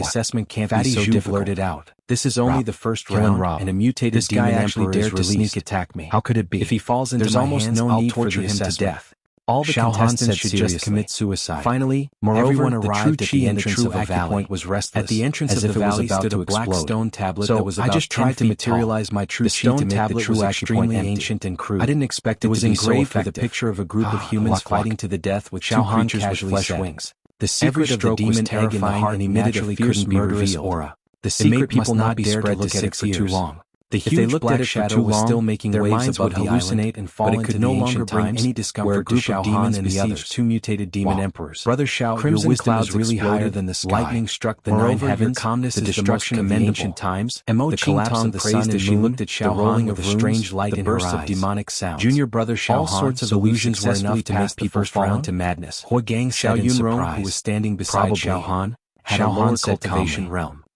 The assessment can't be Fatty so Zhu difficult. blurted out. This is only Rob, the first kill and round, rob. and a mutated This guy demon actually emperor is dared to released. sneak attack me. How could it be? If he falls into There's my almost hands, no I'll need for torture the him to assessment. death. All the Xiao Han contestants said should seriously. just commit suicide. Finally, Moreover, everyone the arrived true at chi the in the entrance true of a active valley. point was restless. At the entrance As of if the it was valley about stood to a black explode. stone tablet So that was I about just 10 tried to feet materialize tall. my true The chi stone to make the tablet true was acupoint extremely empty. ancient and crude. I didn't expect it was to be so engraved with a effective. picture of a group of Ah, humans luck, luck. fighting to the death with two Xiao Han creatures with casually flesh said. wings. The Every secret of the stroke was demon egg in the terrifying heart and emitted a naturally fierce couldn't be murderous revealed. aura. The It secret made must people not not be dare spread to look to at it 6 for too years. long. The If they huge looked black at it for shadow too was long, still making their waves minds above would the hallucinate island, and fall but it into could the no longer ancient bring times any where a discomfort to group of Xiao Han demons and the besieged others. two mutated demon Wow. emperors. Brother Xiao, Crimson your wisdom clouds is really higher exploded, than the sky. lightning struck the Moreover, nine your heavens, calmness the is the most destruction of the commendable. ancient times, Emo the Ching collapse Tong of the praised sun as and she moon, looked at the Xiao Han rolling with of a rooms, strange light the in her bursts of eyes. demonic sounds. Junior brother Xiao All Han, sorts of so we illusions were successfully enough to make passed the the first first round round to madness. Hua Gang Xiao said in Yunrong, surprise. who was standing beside Probably. Xiao Han, had a Xiao lower Han said cultivation calmly. realm.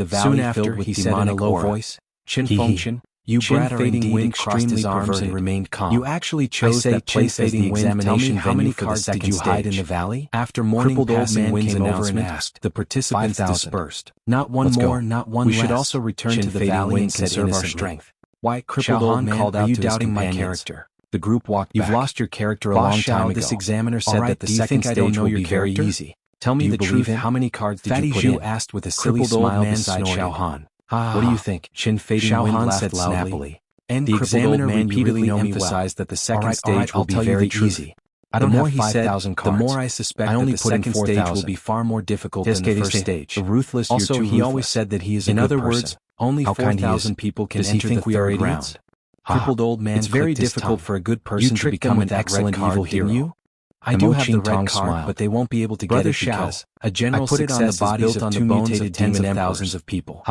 the valley filled with demonic aura. Voice, Qin Fengqian, you brat are indeed extremely perverted and remained calm. You actually chose that place as the examination venue. How many cards did you hide in the valley? After morning, crippled old man came over and asked. The participants dispersed. Not one more, not one less. We should also return to the valley and conserve our strength. Why, crippled old man, called out, are you doubting my character? The group walked back. You've lost your character a long time ago. This examiner said that the second stage will be very easy. Tell me the truth. How many cards did you put in? Asked with a silly smile beside Xiaohan. What do you think? Qin Fading Wind laughed snappily. The examiner repeatedly emphasized that the second stage will be very easy. I don't have 5,000 cards. The more I suspect that the second stage will be far more difficult than the first stage. Ruthless, also, he always said that he is a good person. In other words, only 4,000 people can enter the third round. Crippled old man. It's very difficult for a good person to become an excellent evil hero. I do have the red card, but they won't be able to get it because a general success is built on the bodies of tens of thousands of people.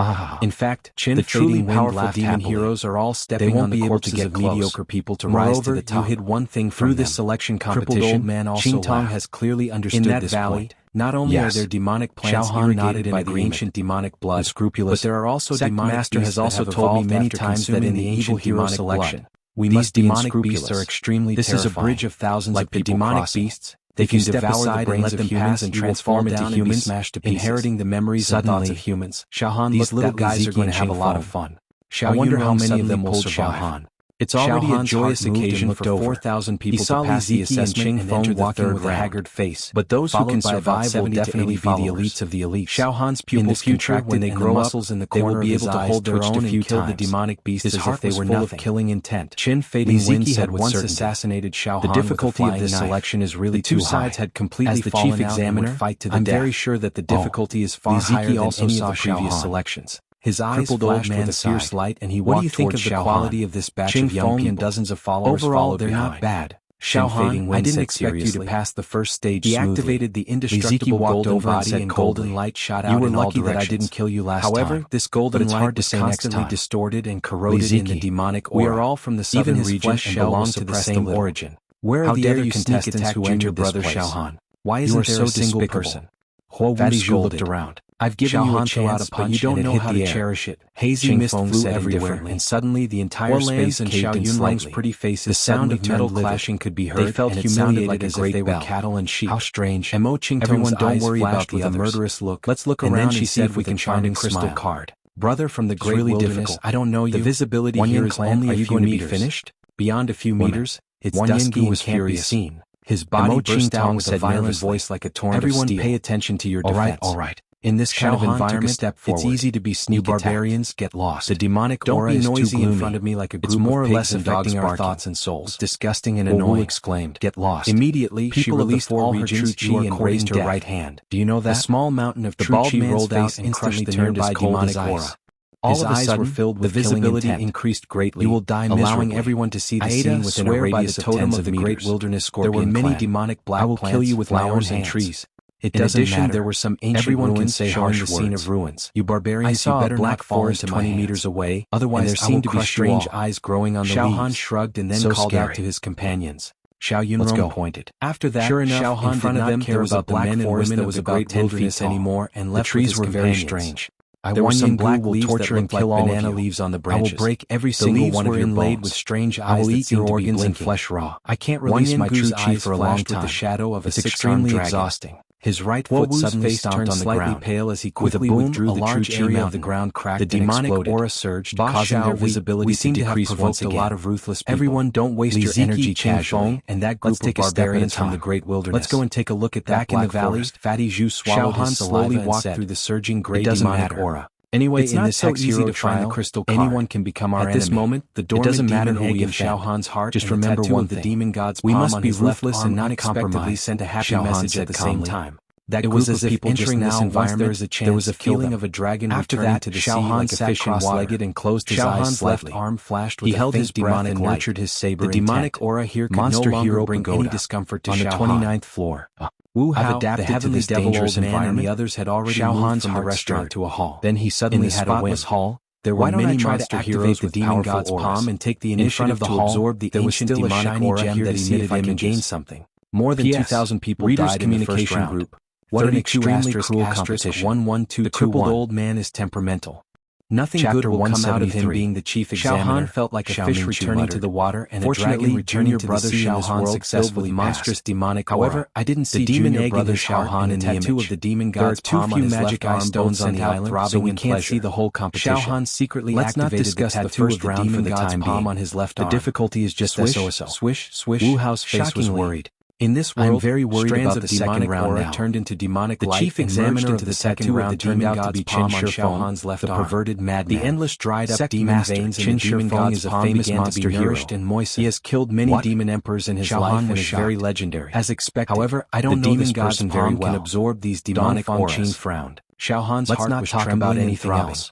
In fact, the truly powerful demon heroes are all stepping on the corpses of mediocre people to rise to the top. You hid one thing through this selection competition. Old man also Qingtong has clearly understood this point. Not only are there demonic plants irrigated by the ancient demonic blood, but there are also demonic master has also told me many times that in the ancient hero selection, these demonic beasts are extremely terrifying. This is a bridge of thousands of people demonic beasts. They can devour the brains of humans and transform into humans, inheriting the memories and thoughts of humans. These little guys are going to have a lot of fun. I wonder how many of them will survive. It's already a joyous occasion for 4,000 people to pass the assessment and enter the third with a haggard face. But those who can survive will definitely be the elites of the elites. Xiaohan's pupils contract when they grow up, they will be able to hold their own and kill the demonic beast as if they were full of killing intent. Qin Fading Wind said once assassinated Xiaohan. The difficulty of this selection is really too high. The two sides had completely fallen out. As the chief examiner, fight to the death. I'm very sure that the difficulty is far higher than any of the previous selections. His eyes flashed with a fierce light, and he walked towards the quality of this batch of young people and dozens of followers overall, they're not bad. Xiaohan, I didn't expect you to pass the first stage smoothly. He activated the indestructible golden body and golden light shot out in all directions. You were lucky that I didn't kill you last time. However, this golden light was constantly distorted and corroded in the demonic aura. We are all from the southern region and belong to the same origin. Where are the other contestants who entered brother Xiaohan? Why isn't there a single person? Fatty Zhu looked around. I've given you a chance, but you don't know how to cherish it. Hazy mist flew everywhere, and suddenly the entire space caved in slightly. Pretty faces. The sound of metal clashing could be heard. They felt humiliated as if they were cattle and sheep. How strange. Mo Qingtong's eyes flashed with a murderous look. Let's look around and see if we can find a crystal card. Brother from the great wilderness, I don't know you. The visibility here is only a few meters. Finished? Beyond a few meters, it's dusky and can't be seen. His body burst out with a violent voice like a torrent of steel. Everyone pay attention to your defense. All right. In this kind of environment, it's easy to be sneaky. You barbarians, get lost. The demonic aura is too gloomy. In front of me like a group more or less affecting our thoughts and souls. It's disgusting and annoying. Exclaimed, "Get lost!" Immediately, she released all her true chi and raised her right hand. Do you know that? A small mountain of true chi rolled out and crushed the nearby demonic aura. All of a sudden, the visibility increased greatly. You will die miserably, allowing everyone to see the scene within a radius of tens of the great wilderness scorpion. There were many demonic black plants, I will kill you with flowers and trees. In addition, there were some ancient ruins showing the scene of ruins. You barbarians, I saw a black forest 20 meters away, otherwise there seemed to be strange eyes growing on the leaves. Xiaohan shrugged and then called out to his companions. Xiao Yunrong pointed. After that, sure enough, Xiaohan in front of them care about the men and women that was about 10 feet anymore, and left the trees were very strange. There were some black leaves that looked like banana leaves on the branches. I will break every single one of your bones. With strange eyes. I will eat your organs and flesh raw. I can't release my true chi for a long time. The shadow of it's extremely exhausting. His right foot suddenly turned slightly pale as he quickly withdrew the true chi out of the ground, cracked. The demonic aura surged, causing their visibility to decrease once again. A lot of ruthless people. Everyone, don't waste your energy casually. And that group of barbarians from the great wilderness. Let's go and take a look at that. Back in the valley, Fatty Zhu swallowed his saliva and walked through the surging gray demonic aura. Anyway, it's in this hex hero trial, anyone can become our enemy. At this moment, the dormant demon egg in Xiaohan's heart. Just remember one thing: the demon god's we must be ruthless and not unexpectedly send a happy message at the same time. That it was as if entering this environment, there was a feeling of a dragon returning to the sea like a fish cross-legged and closed his eyes slightly. Arm flashed with he held his demonic and nurtured his saber. The demonic aura here could no longer bring any discomfort to Xiaohan. On the 29th floor. Wu Hao, adapted the heavenly to this dangerous environment. And the others had already moved from the restaurant to a hall. Then he suddenly had a whim. Hall, there were many monster heroes with the demon god's palm and take the initiative to absorb the ancient demonic aura gem that emitted him and gain something. More than 2,000 people died in the first round. What an extremely cruel competition. 11221. The crippled old man is temperamental. Nothing good will come out of him being the chief examiner. Xiaohan felt like a fish returning to the water and a dragon returning to the sea in this world successfully monstrous demonic aura. However, I didn't see demon egg brother Xiaohan in the tattoo of the demon god's palm on his left arm stones on the island, so we can't see the whole competition. Xiaohan secretly activated the tattoo of the demon god's palm on his left arm. The difficulty is just so. Swish, swish. Wu Hao's face was worried. In this world, I'm very worried about the second round now. Turned into demonic light. The chief examiner of the second round turned out to be Qin Shifeng's left arm. The perverted madman. The endless dried up demon veins in the demon god is a famous monster nourished and moist. He has killed many demon emperors in his life and is very legendary. As expected. However, I don't know this person very well. Can absorb these demonic auras. Qin frowned. Xiaohan's heart was trembling about anything else.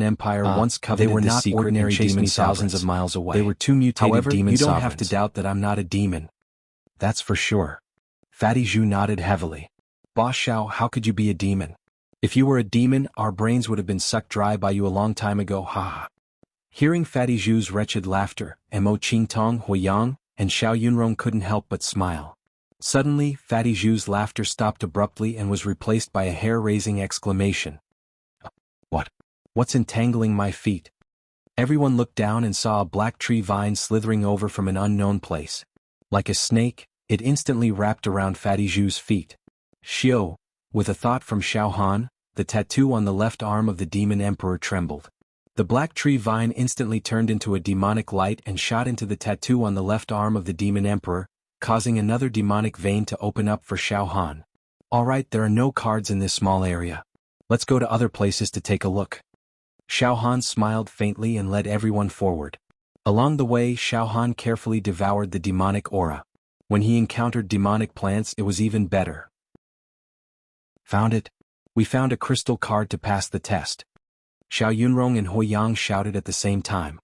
Han Empire once coveted they were this not secret ordinary and chased me demon thousands of sovereigns. miles away. They were two mutated However, demon you don't sovereigns. have to doubt that I'm not a demon. That's for sure. Fatty Zhu nodded heavily. Boss Xiao, how could you be a demon? If you were a demon, our brains would have been sucked dry by you a long time ago, haha. Hearing Fatty Zhu's wretched laughter, Mo Qingtong, Huiyang, and Xiao Yunrong couldn't help but smile. Suddenly, Fatty Zhu's laughter stopped abruptly and was replaced by a hair-raising exclamation. What? What's entangling my feet? Everyone looked down and saw a black tree vine slithering over from an unknown place. Like a snake, it instantly wrapped around Fatty Zhu's feet. Xiao, with a thought from Xiao Han, the tattoo on the left arm of the demon emperor trembled. The black tree vine instantly turned into a demonic light and shot into the tattoo on the left arm of the demon emperor, causing another demonic vein to open up for Xiao Han. Alright, there are no cards in this small area. Let's go to other places to take a look. Xiao Han smiled faintly and led everyone forward. Along the way, Xiao Han carefully devoured the demonic aura. When he encountered demonic plants, it was even better. Found it? We found a crystal card to pass the test. Xiao Yunrong and Huiyang shouted at the same time.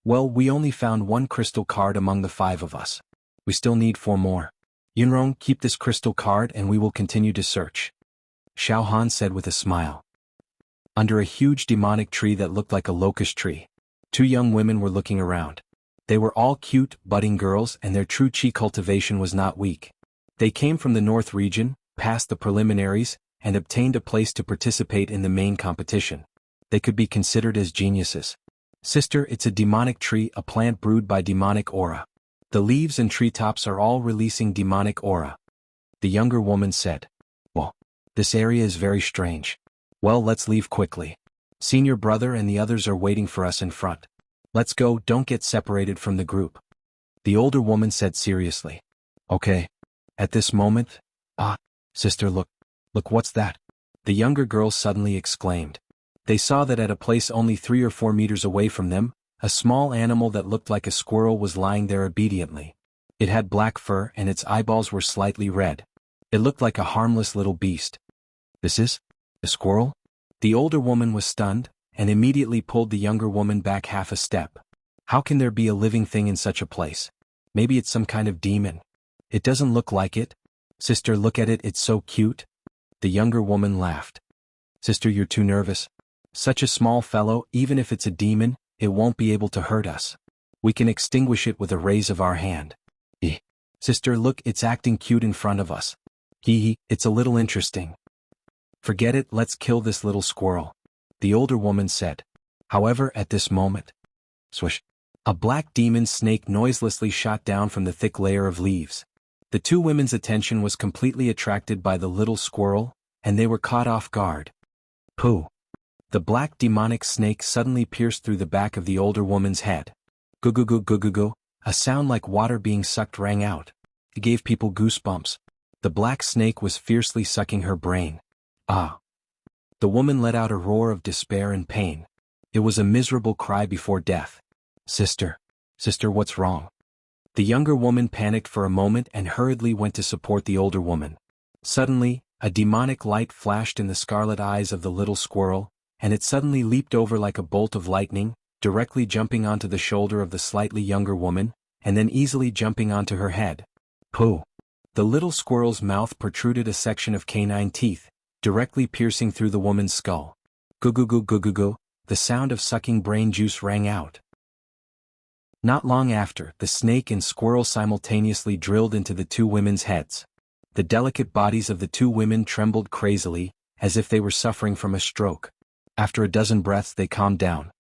Well, we only found one crystal card among the 5 of us. We still need 4 more. Yunrong, keep this crystal card and we will continue to search. Xiao Han said with a smile. Under a huge demonic tree that looked like a locust tree, 2 young women were looking around. They were all cute, budding girls and their true chi cultivation was not weak. They came from the North region, passed the preliminaries, and obtained a place to participate in the main competition. They could be considered as geniuses. Sister, it's a demonic tree, a plant brewed by demonic aura. The leaves and treetops are all releasing demonic aura. The younger woman said. Well, this area is very strange. Well, let's leave quickly. Senior brother and the others are waiting for us in front. Let's go, don't get separated from the group. The older woman said seriously. Okay. At this moment, sister, look, what's that? The younger girl suddenly exclaimed. They saw that at a place only 3 or 4 meters away from them, a small animal that looked like a squirrel was lying there obediently. It had black fur and its eyeballs were slightly red. It looked like a harmless little beast. This is? A squirrel? The older woman was stunned, and immediately pulled the younger woman back half a step. How can there be a living thing in such a place? Maybe it's some kind of demon. It doesn't look like it. Sister, look at it, it's so cute. The younger woman laughed. Sister, you're too nervous. Such a small fellow, even if it's a demon, it won't be able to hurt us. We can extinguish it with a raise of our hand. Sister, look, it's acting cute in front of us. It's a little interesting. Forget it, let's kill this little squirrel. The older woman said. However, at this moment, swish, a black demon snake noiselessly shot down from the thick layer of leaves. The 2 women's attention was completely attracted by the little squirrel, and they were caught off guard. Pooh! The black demonic snake suddenly pierced through the back of the older woman's head. Goo-goo-goo-goo-goo-goo, a sound like water being sucked rang out. It gave people goosebumps. The black snake was fiercely sucking her brain. The woman let out a roar of despair and pain. It was a miserable cry before death. Sister, what's wrong? The younger woman panicked for a moment and hurriedly went to support the older woman. Suddenly, a demonic light flashed in the scarlet eyes of the little squirrel, and it suddenly leaped over like a bolt of lightning, directly jumping onto the shoulder of the slightly younger woman, and then easily jumping onto her head. Pooh! The little squirrel's mouth protruded a section of canine teeth, directly piercing through the woman's skull. Goo-goo-goo-goo-goo-goo, the sound of sucking brain juice rang out. Not long after, the snake and squirrel simultaneously drilled into the 2 women's heads. The delicate bodies of the 2 women trembled crazily, as if they were suffering from a stroke. After a dozen breaths they calmed down.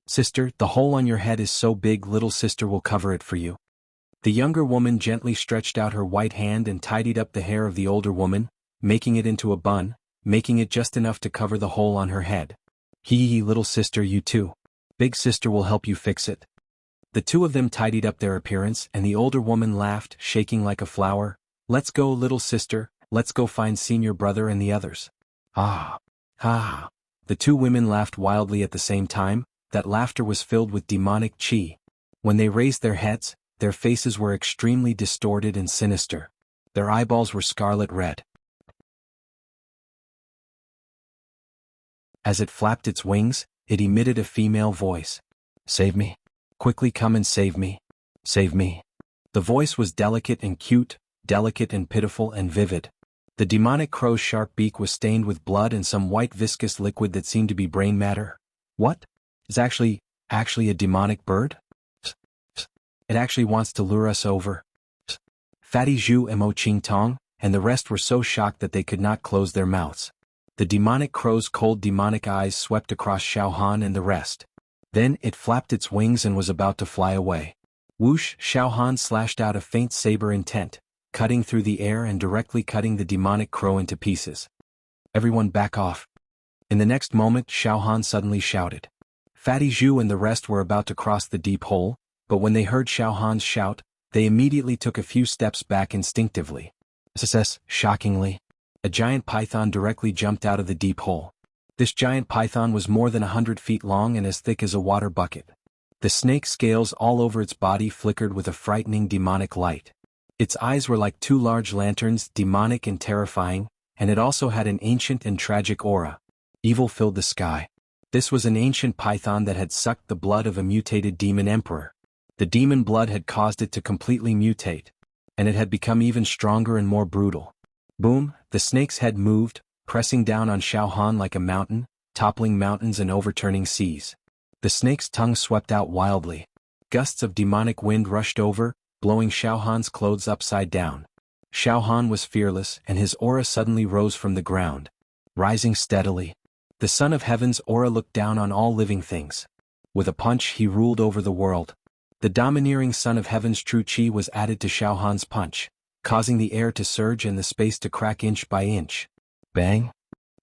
Sister, the hole on your head is so big, little sister will cover it for you. The younger woman gently stretched out her white hand and tidied up the hair of the older woman, making it into a bun, making it just enough to cover the hole on her head. Little sister, you too. Big sister will help you fix it. The 2 of them tidied up their appearance and the older woman laughed, shaking like a flower. Let's go, little sister, let's go find senior brother and the others. The 2 women laughed wildly at the same time. That laughter was filled with demonic chi. When they raised their heads, their faces were extremely distorted and sinister. Their eyeballs were scarlet red. As it flapped its wings, it emitted a female voice. Save me. Quickly come and save me. Save me. The voice was delicate and cute, delicate and pitiful and vivid. The demonic crow's sharp beak was stained with blood and some white viscous liquid that seemed to be brain matter. What? It's actually a demonic bird? It actually wants to lure us over. Fatty Zhu and Mo Ching Tong, and the rest were so shocked that they could not close their mouths. The demonic crow's cold demonic eyes swept across Xiao Han and the rest. Then it flapped its wings and was about to fly away. Whoosh! Xiao Han slashed out a faint saber intent, cutting through the air and directly cutting the demonic crow into pieces. Everyone back off. In the next moment Xiao Han suddenly shouted. Fatty Zhu and the rest were about to cross the deep hole, but when they heard Xiao Han's shout, they immediately took a few steps back instinctively. Shockingly, a giant python directly jumped out of the deep hole. This giant python was more than 100 feet long and as thick as a water bucket. The snake scales all over its body flickered with a frightening demonic light. Its eyes were like 2 large lanterns, demonic and terrifying, and it also had an ancient and tragic aura. Evil filled the sky. This was an ancient python that had sucked the blood of a mutated demon emperor. The demon blood had caused it to completely mutate, and it had become even stronger and more brutal. Boom, the snake's head moved, pressing down on Xiao Han like a mountain, toppling mountains and overturning seas. The snake's tongue swept out wildly. Gusts of demonic wind rushed over, blowing Xiao Han's clothes upside down. Xiao Han was fearless, and his aura suddenly rose from the ground, rising steadily. The Son of Heaven's aura looked down on all living things. With a punch he ruled over the world. The domineering Son of Heaven's true chi was added to Xiao Han's punch, causing the air to surge and the space to crack inch by inch. Bang!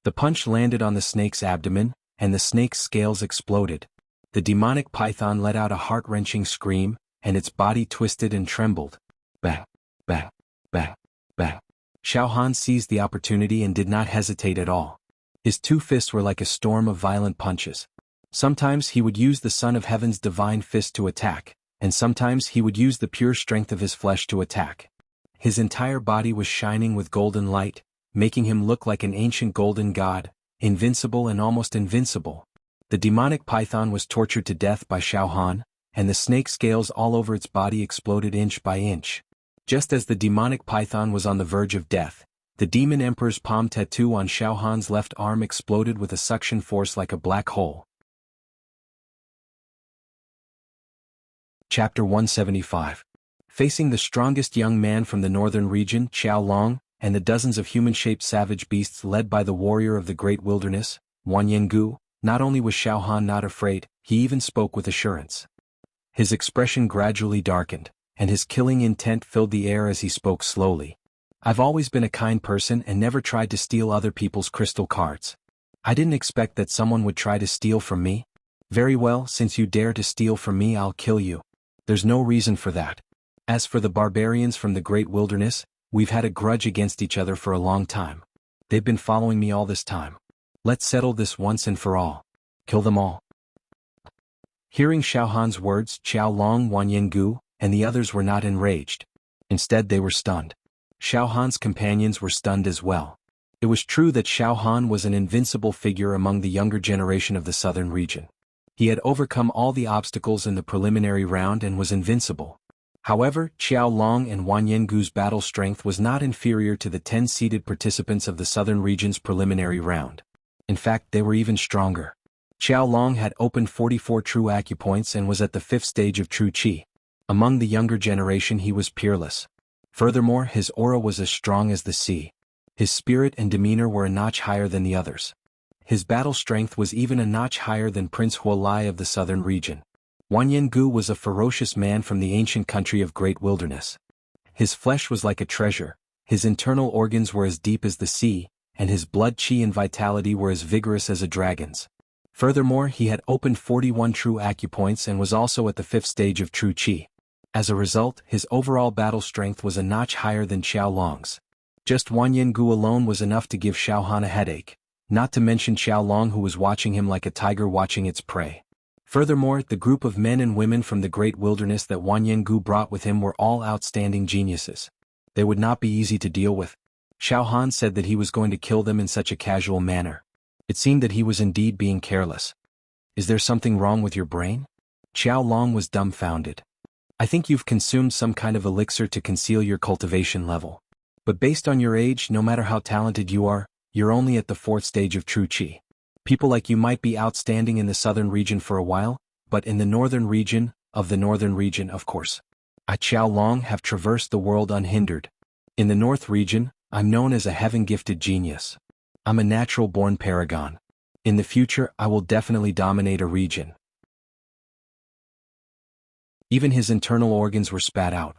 The punch landed on the snake's abdomen, and the snake's scales exploded. The demonic python let out a heart-wrenching scream, and its body twisted and trembled. Bang! Bang! Bang! Bang! Xiao Han seized the opportunity and did not hesitate at all. His two fists were like a storm of violent punches. Sometimes he would use the Son of Heaven's divine fist to attack, and sometimes he would use the pure strength of his flesh to attack. His entire body was shining with golden light, making him look like an ancient golden god, invincible and almost invincible. The demonic python was tortured to death by Xiao Han, and the snake scales all over its body exploded inch by inch. Just as the demonic python was on the verge of death, the demon emperor's palm tattoo on Xiao Han's left arm exploded with a suction force like a black hole. Chapter 175. Facing the strongest young man from the northern region, Qiao Long, and the dozens of human-shaped savage beasts led by the warrior of the great wilderness, Jianghu, not only was Xiao Han not afraid, he even spoke with assurance. His expression gradually darkened, and his killing intent filled the air as he spoke slowly. I've always been a kind person and never tried to steal other people's crystal cards. I didn't expect that someone would try to steal from me. Very well, since you dare to steal from me, I'll kill you. There's no reason for that. As for the barbarians from the great wilderness, we've had a grudge against each other for a long time. They've been following me all this time. Let's settle this once and for all. Kill them all. Hearing Xiao Han's words, Qiao Long, Jianghu, and the others were not enraged. Instead they were stunned. Xiao Han's companions were stunned as well. It was true that Xiao Han was an invincible figure among the younger generation of the southern region. He had overcome all the obstacles in the preliminary round and was invincible. However, Qiao Long and Jianghu's battle strength was not inferior to the 10 seeded participants of the southern region's preliminary round. In fact, they were even stronger. Qiao Long had opened 44 true acupoints and was at the 5th stage of true chi. Among the younger generation he was peerless. Furthermore, his aura was as strong as the sea. His spirit and demeanor were a notch higher than the others. His battle strength was even a notch higher than Prince Huolai of the southern region. Jianghu was a ferocious man from the ancient country of great wilderness. His flesh was like a treasure, his internal organs were as deep as the sea, and his blood chi and vitality were as vigorous as a dragon's. Furthermore, he had opened 41 true acupoints and was also at the 5th stage of true chi. As a result, his overall battle strength was a notch higher than Qiao Long's. Just Jianghu alone was enough to give Xiao Han a headache, not to mention Qiao Long, who was watching him like a tiger watching its prey. Furthermore, the group of men and women from the great wilderness that Jianghu brought with him were all outstanding geniuses. They would not be easy to deal with. Xiao Han said that he was going to kill them in such a casual manner. It seemed that he was indeed being careless. Is there something wrong with your brain? Qiao Long was dumbfounded. I think you've consumed some kind of elixir to conceal your cultivation level. But based on your age, no matter how talented you are, you're only at the 4th stage of true chi. People like you might be outstanding in the southern region for a while, but in the northern region, of course. I, Qiao Long, have traversed the world unhindered. In the north region, I'm known as a heaven-gifted genius. I'm a natural-born paragon. In the future, I will definitely dominate a region. Even his internal organs were spat out.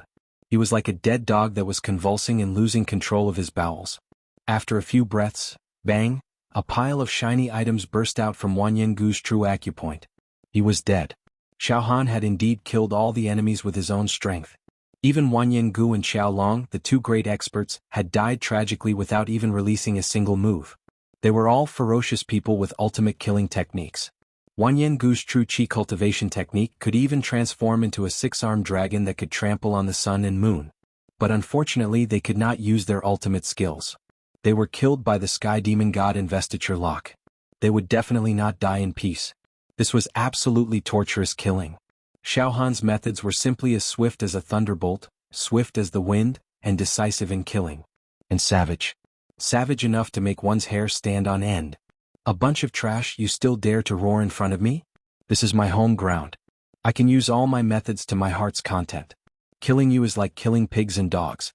He was like a dead dog that was convulsing and losing control of his bowels. After a few breaths, bang, a pile of shiny items burst out from Jianghu's true acupoint. He was dead. Xiao Han had indeed killed all the enemies with his own strength. Even Jianghu and Qiao Long, the two great experts, had died tragically without even releasing a single move. They were all ferocious people with ultimate killing techniques. Jianghu's true chi cultivation technique could even transform into a 6-armed dragon that could trample on the sun and moon. But unfortunately they could not use their ultimate skills. They were killed by the sky demon god investiture lock. They would definitely not die in peace. This was absolutely torturous killing. Xiao Han's methods were simply as swift as a thunderbolt, swift as the wind, and decisive in killing. And savage. Savage enough to make one's hair stand on end. A bunch of trash, you still dare to roar in front of me? This is my home ground. I can use all my methods to my heart's content. Killing you is like killing pigs and dogs.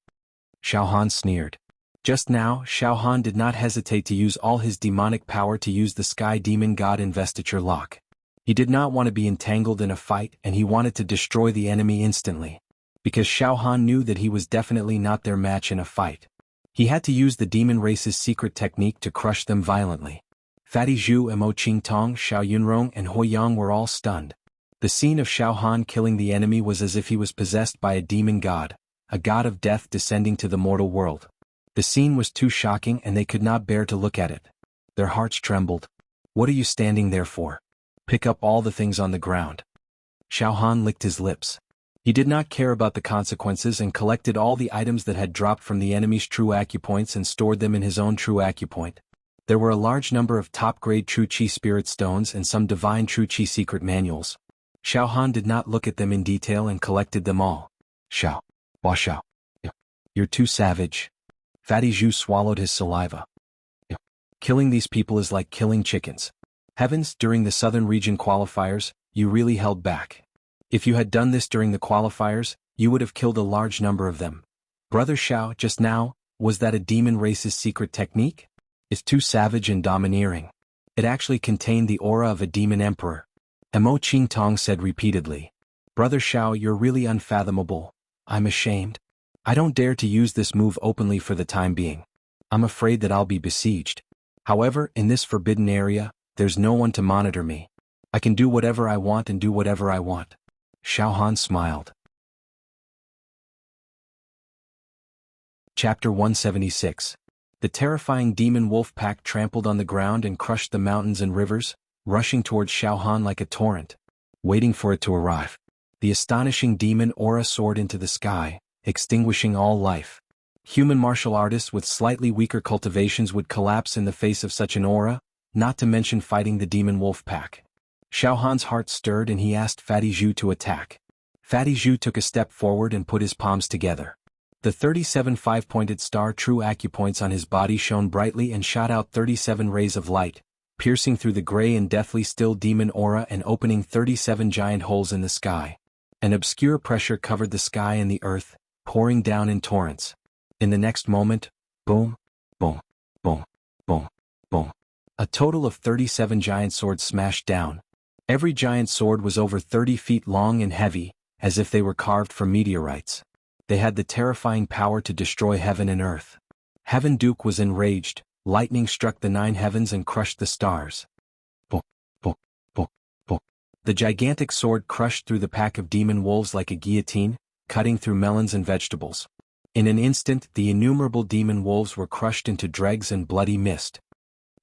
Xiao Han sneered. Just now, Xiao Han did not hesitate to use all his demonic power to use the Sky Demon God investiture lock. He did not want to be entangled in a fight, and he wanted to destroy the enemy instantly. Because Xiao Han knew that he was definitely not their match in a fight. He had to use the demon race's secret technique to crush them violently. Fatty Zhu and Mo Qingtong, Xiao Yunrong and Hoi Yang were all stunned. The scene of Xiao Han killing the enemy was as if he was possessed by a demon god, a god of death descending to the mortal world. The scene was too shocking and they could not bear to look at it. Their hearts trembled. What are you standing there for? Pick up all the things on the ground. Xiao Han licked his lips. He did not care about the consequences and collected all the items that had dropped from the enemy's true acupoints and stored them in his own true acupoint. There were a large number of top-grade True Qi Spirit Stones and some divine True Qi secret manuals. Xiao Han did not look at them in detail and collected them all. Xiao. Hua Xiao. You're too savage. Fatty Zhu swallowed his saliva. Killing these people is like killing chickens. Heavens, during the Southern Region qualifiers, you really held back. If you had done this during the qualifiers, you would have killed a large number of them. Brother Xiao, just now, was that a demon race's secret technique? It's too savage and domineering. It actually contained the aura of a demon emperor. Mo Qingtong said repeatedly. Brother Xiao, you're really unfathomable. I'm ashamed. I don't dare to use this move openly for the time being. I'm afraid that I'll be besieged. However, in this forbidden area, there's no one to monitor me. I can do whatever I want and do whatever I want. Xiao Han smiled. Chapter 176. The terrifying demon wolf pack trampled on the ground and crushed the mountains and rivers, rushing towards Xiao Han like a torrent, waiting for it to arrive. The astonishing demon aura soared into the sky, extinguishing all life. Human martial artists with slightly weaker cultivations would collapse in the face of such an aura, not to mention fighting the demon wolf pack. Xiao Han's heart stirred and he asked Fatty Zhu to attack. Fatty Zhu took a step forward and put his palms together. The 37 five-pointed star true acupoints on his body shone brightly and shot out 37 rays of light, piercing through the gray and deathly still demon aura and opening 37 giant holes in the sky. An obscure pressure covered the sky and the earth, pouring down in torrents. In the next moment, boom, boom, boom, boom, boom. A total of 37 giant swords smashed down. Every giant sword was over 30 feet long and heavy, as if they were carved from meteorites. They had the terrifying power to destroy heaven and earth. Heaven Duke was enraged, lightning struck the 9 heavens and crushed the stars. Boom, boom, boom, boom. The gigantic sword crushed through the pack of demon wolves like a guillotine, cutting through melons and vegetables. In an instant, the innumerable demon wolves were crushed into dregs and bloody mist.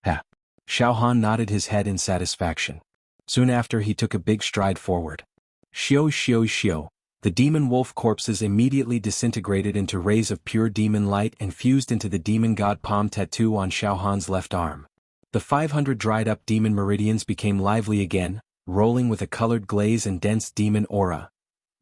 Ha! Xiao Han nodded his head in satisfaction. Soon after he took a big stride forward. Xiao xiao xiao. The demon wolf corpses immediately disintegrated into rays of pure demon light and fused into the demon god palm tattoo on Xiao Han's left arm. The 500 dried-up demon meridians became lively again, rolling with a colored glaze and dense demon aura.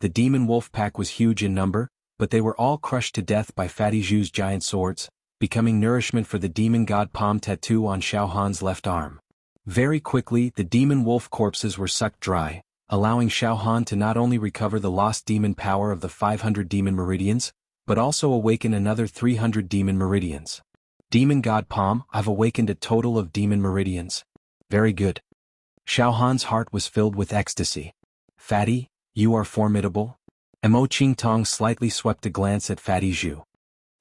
The demon wolf pack was huge in number, but they were all crushed to death by Fatty Zhu's giant swords, becoming nourishment for the demon god palm tattoo on Xiao Han's left arm. Very quickly, the demon wolf corpses were sucked dry, allowing Xiao Han to not only recover the lost demon power of the 500 demon meridians, but also awaken another 300 demon meridians. Demon God Palm, I've awakened a total of demon meridians. Very good. Xiao Han's heart was filled with ecstasy. Fatty, you are formidable. Mo Qingtong slightly swept a glance at Fatty Zhu.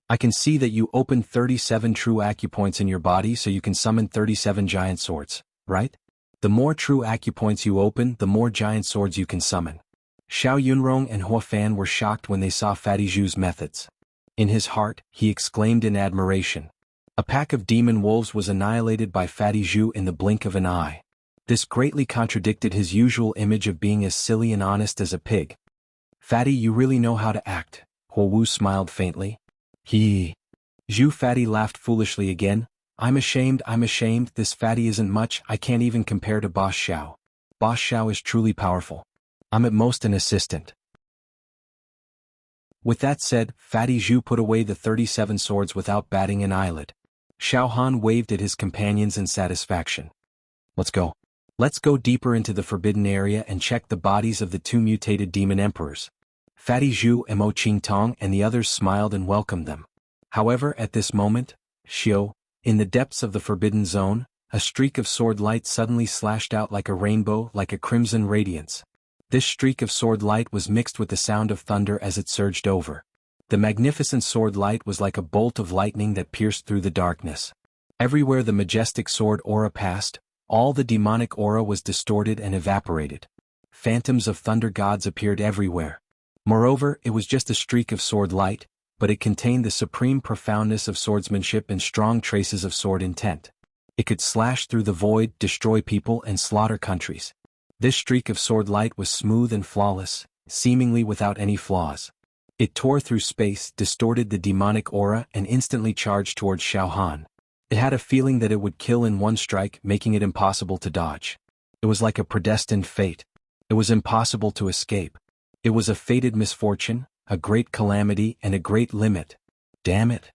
I can see that you opened 37 true acupoints in your body so you can summon 37 giant swords, right? The more true acupoints you open, the more giant swords you can summon. Xiao Yunrong and Hua Fan were shocked when they saw Fatty Zhu's methods. In his heart, he exclaimed in admiration. A pack of demon wolves was annihilated by Fatty Zhu in the blink of an eye. This greatly contradicted his usual image of being as silly and honest as a pig. Fatty, you really know how to act, Hua Wu smiled faintly. Zhu Fatty laughed foolishly again, I'm ashamed, this fatty isn't much, I can't even compare to Boss Xiao. Boss Xiao is truly powerful. I'm at most an assistant. With that said, Fatty Zhu put away the 37 swords without batting an eyelid. Xiao Han waved at his companions in satisfaction. Let's go. Let's go deeper into the forbidden area and check the bodies of the two mutated demon emperors. Fatty Zhu and Mo Qingtong and the others smiled and welcomed them. However, at this moment, in the depths of the forbidden zone, a streak of sword light suddenly slashed out like a rainbow, like a crimson radiance. This streak of sword light was mixed with the sound of thunder as it surged over. The magnificent sword light was like a bolt of lightning that pierced through the darkness. Everywhere the majestic sword aura passed, all the demonic aura was distorted and evaporated. Phantoms of thunder gods appeared everywhere. Moreover, it was just a streak of sword light, but it contained the supreme profoundness of swordsmanship and strong traces of sword intent. It could slash through the void, destroy people and slaughter countries. This streak of sword light was smooth and flawless, seemingly without any flaws. It tore through space, distorted the demonic aura and instantly charged towards Xiao Han. It had a feeling that it would kill in one strike, making it impossible to dodge. It was like a predestined fate. It was impossible to escape. It was a fated misfortune, a great calamity and a great limit. Damn it.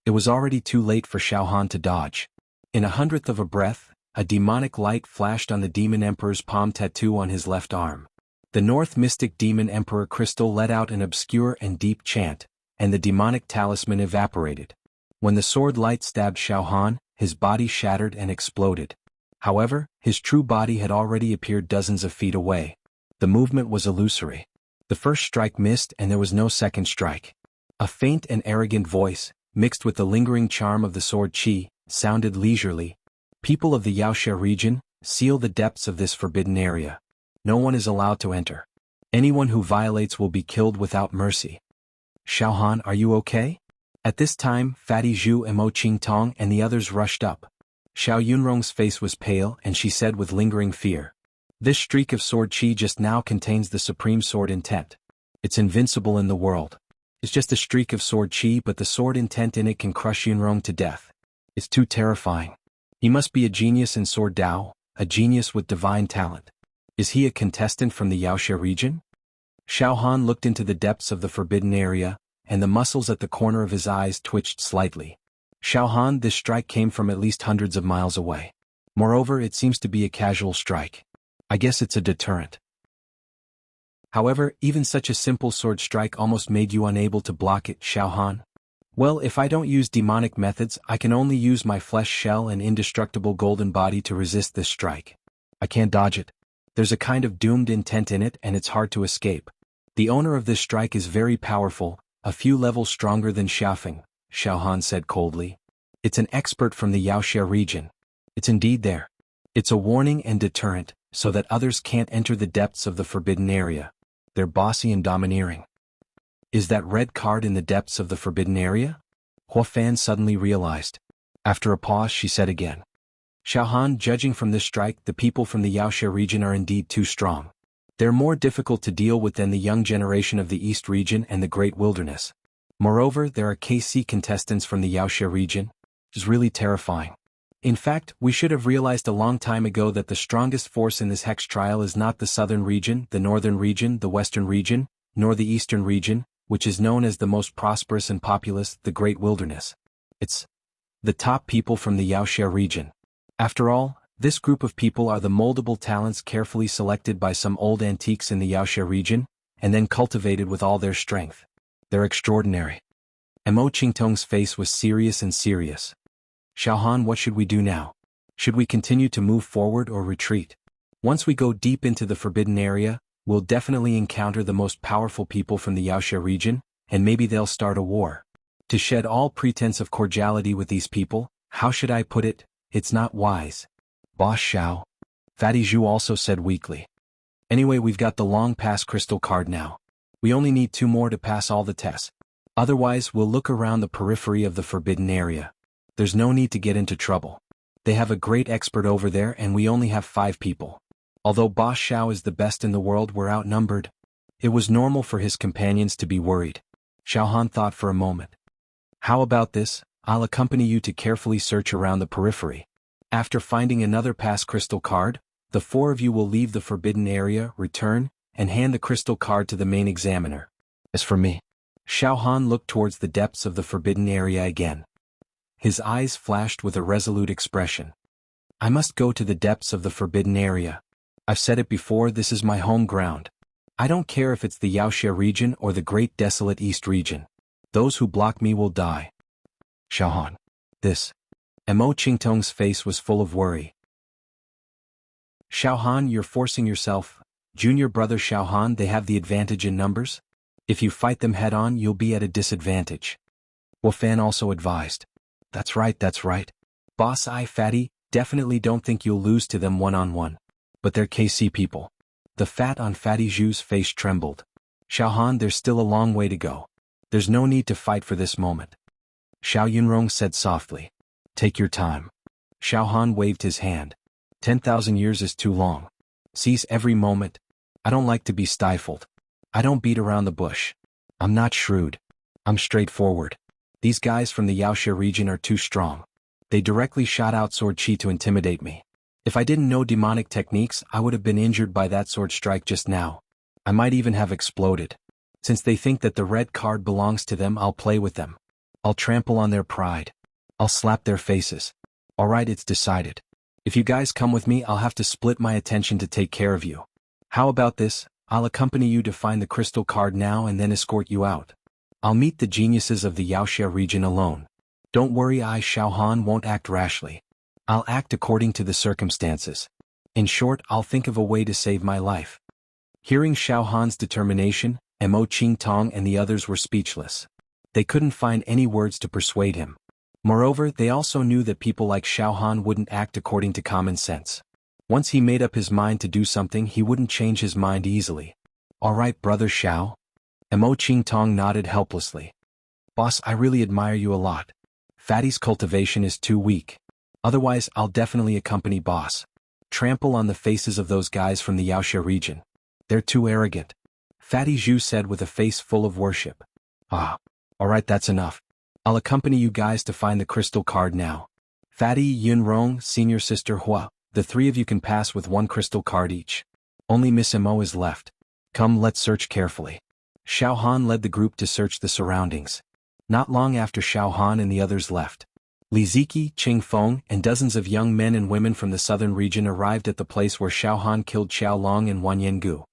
It was already too late for Xiao Han to dodge. In a hundredth of a breath, a demonic light flashed on the Demon Emperor's palm tattoo on his left arm. The North Mystic Demon Emperor crystal let out an obscure and deep chant, and the demonic talisman evaporated. When the sword light stabbed Xiao Han, his body shattered and exploded. However, his true body had already appeared dozens of feet away. The movement was illusory. The first strike missed and there was no second strike. A faint and arrogant voice, mixed with the lingering charm of the sword qi, sounded leisurely. People of the Yaoxia region, seal the depths of this forbidden area. No one is allowed to enter. Anyone who violates will be killed without mercy. Xiao Han, are you okay? At this time, Fatty Zhu and Mo Qingtong and the others rushed up. Xiao Yunrong's face was pale and she said with lingering fear. This streak of sword qi just now contains the supreme sword intent. It's invincible in the world. It's just a streak of sword qi, but the sword intent in it can crush Yunrong to death. It's too terrifying. He must be a genius in sword Dao, a genius with divine talent. Is he a contestant from the Yaoxia region? Xiao Han looked into the depths of the forbidden area, and the muscles at the corner of his eyes twitched slightly. Xiao Han, this strike came from at least hundreds of miles away. Moreover, it seems to be a casual strike. I guess it's a deterrent. However, even such a simple sword strike almost made you unable to block it, Xiao Han. Well, if I don't use demonic methods, I can only use my flesh shell and indestructible golden body to resist this strike. I can't dodge it. There's a kind of doomed intent in it and it's hard to escape. The owner of this strike is very powerful, a few levels stronger than Xiaofeng, Xiao Han said coldly. It's an expert from the Yaoxia region. It's indeed there. It's a warning and deterrent, so that others can't enter the depths of the forbidden area. They're bossy and domineering. Is that red card in the depths of the forbidden area? Hua Fan suddenly realized. After a pause she said again. Xiao Han, judging from this strike, the people from the Yaoxia region are indeed too strong. They're more difficult to deal with than the young generation of the East region and the Great Wilderness. Moreover, there are KC contestants from the Yaoxia region, which is really terrifying. In fact, we should have realized a long time ago that the strongest force in this hex trial is not the southern region, the northern region, the western region, nor the eastern region, which is known as the most prosperous and populous, the Great Wilderness. It's the top people from the Yaoxia region. After all, this group of people are the moldable talents carefully selected by some old antiques in the Yaoxia region, and then cultivated with all their strength. They're extraordinary. And Mo Qingtong's face was serious and serious. Xiao Han, what should we do now? Should we continue to move forward or retreat? Once we go deep into the forbidden area, we'll definitely encounter the most powerful people from the Yaoxia region, and maybe they'll start a war. To shed all pretense of cordiality with these people, how should I put it? It's not wise. Boss Xiao. Fatty Zhu also said weakly. Anyway, we've got the long pass crystal card now. We only need 2 more to pass all the tests. Otherwise, we'll look around the periphery of the forbidden area. There's no need to get into trouble. They have a great expert over there and we only have 5 people. Although Boss Xiao is the best in the world, we're outnumbered. It was normal for his companions to be worried. Xiao Han thought for a moment. How about this? I'll accompany you to carefully search around the periphery. After finding another pass crystal card, the four of you will leave the forbidden area, return, and hand the crystal card to the main examiner. As for me, Xiao Han looked towards the depths of the forbidden area again. His eyes flashed with a resolute expression. I must go to the depths of the forbidden area. I've said it before, this is my home ground. I don't care if it's the Wuxia region or the Great Desolate East region. Those who block me will die. Xiao Han. This. Mo Qingtong's face was full of worry. Xiao Han, you're forcing yourself. Junior brother Xiao Han, they have the advantage in numbers. If you fight them head-on, you'll be at a disadvantage. Wu Fan also advised. That's right. Boss Fatty, definitely don't think you'll lose to them one-on-one. But they're KC people. The fat on Fatty Zhu's face trembled. Xiao Han, there's still a long way to go. There's no need to fight for this moment. Xiao Yunrong said softly. Take your time. Xiao Han waved his hand. 10,000 years is too long. Seize every moment. I don't like to be stifled. I don't beat around the bush. I'm not shrewd. I'm straightforward. These guys from the Wuxia region are too strong. They directly shot out sword chi to intimidate me. If I didn't know demonic techniques, I would have been injured by that sword strike just now. I might even have exploded. Since they think that the red card belongs to them, I'll play with them. I'll trample on their pride. I'll slap their faces. Alright, it's decided. If you guys come with me, I'll have to split my attention to take care of you. How about this? I'll accompany you to find the crystal card now and then escort you out. I'll meet the geniuses of the Wuxia region alone. Don't worry, I, Xiao Han, won't act rashly. I'll act according to the circumstances. In short, I'll think of a way to save my life. Hearing Xiao Han's determination, Mo Qingtong and the others were speechless. They couldn't find any words to persuade him. Moreover, they also knew that people like Xiao Han wouldn't act according to common sense. Once he made up his mind to do something, he wouldn't change his mind easily. All right, brother Xiao. Mo Qingtong nodded helplessly. Boss, I really admire you a lot. Fatty's cultivation is too weak. Otherwise, I'll definitely accompany boss. Trample on the faces of those guys from the Wuxia region. They're too arrogant. Fatty Zhu said with a face full of worship. Alright, that's enough. I'll accompany you guys to find the crystal card now. Fatty, Yunrong, senior sister Hua, the three of you can pass with one crystal card each. Only Miss Mo is left. Come, let's search carefully. Xiao Han led the group to search the surroundings. Not long after Xiao Han and the others left, Li Ziki, Qing Feng, and dozens of young men and women from the southern region arrived at the place where Xiao Han killed Xiao Long and Wanyangu.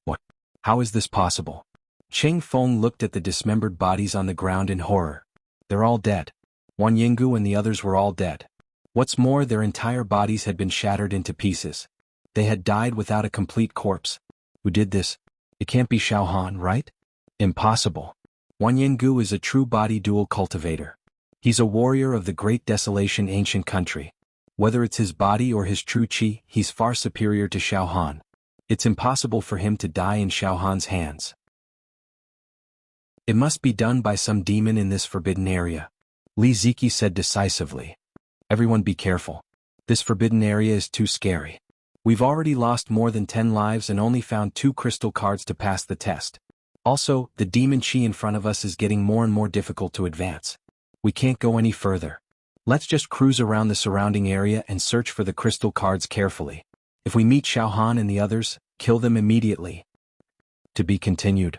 What? How is this possible? Qing Feng looked at the dismembered bodies on the ground in horror. They're all dead. Wanyangu and the others were all dead. What's more, their entire bodies had been shattered into pieces. They had died without a complete corpse. Who did this? It can't be Xiao Han, right? Impossible. Wanyangu is a true body dual cultivator. He's a warrior of the Great Desolation ancient country. Whether it's his body or his true chi, he's far superior to Xiao Han. It's impossible for him to die in Xiao Han's hands. It must be done by some demon in this forbidden area. Li Ziki said decisively. Everyone be careful. This forbidden area is too scary. We've already lost more than 10 lives and only found 2 crystal cards to pass the test. Also, the demon chi in front of us is getting more and more difficult to advance. We can't go any further. Let's just cruise around the surrounding area and search for the crystal cards carefully. If we meet Xiao Han and the others, kill them immediately. To be continued.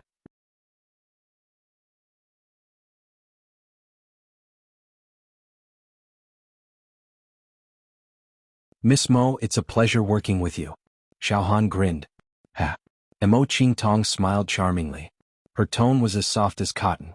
Miss Mo, it's a pleasure working with you. Xiao Han grinned. Ha. Mo Qingtong smiled charmingly. Her tone was as soft as cotton.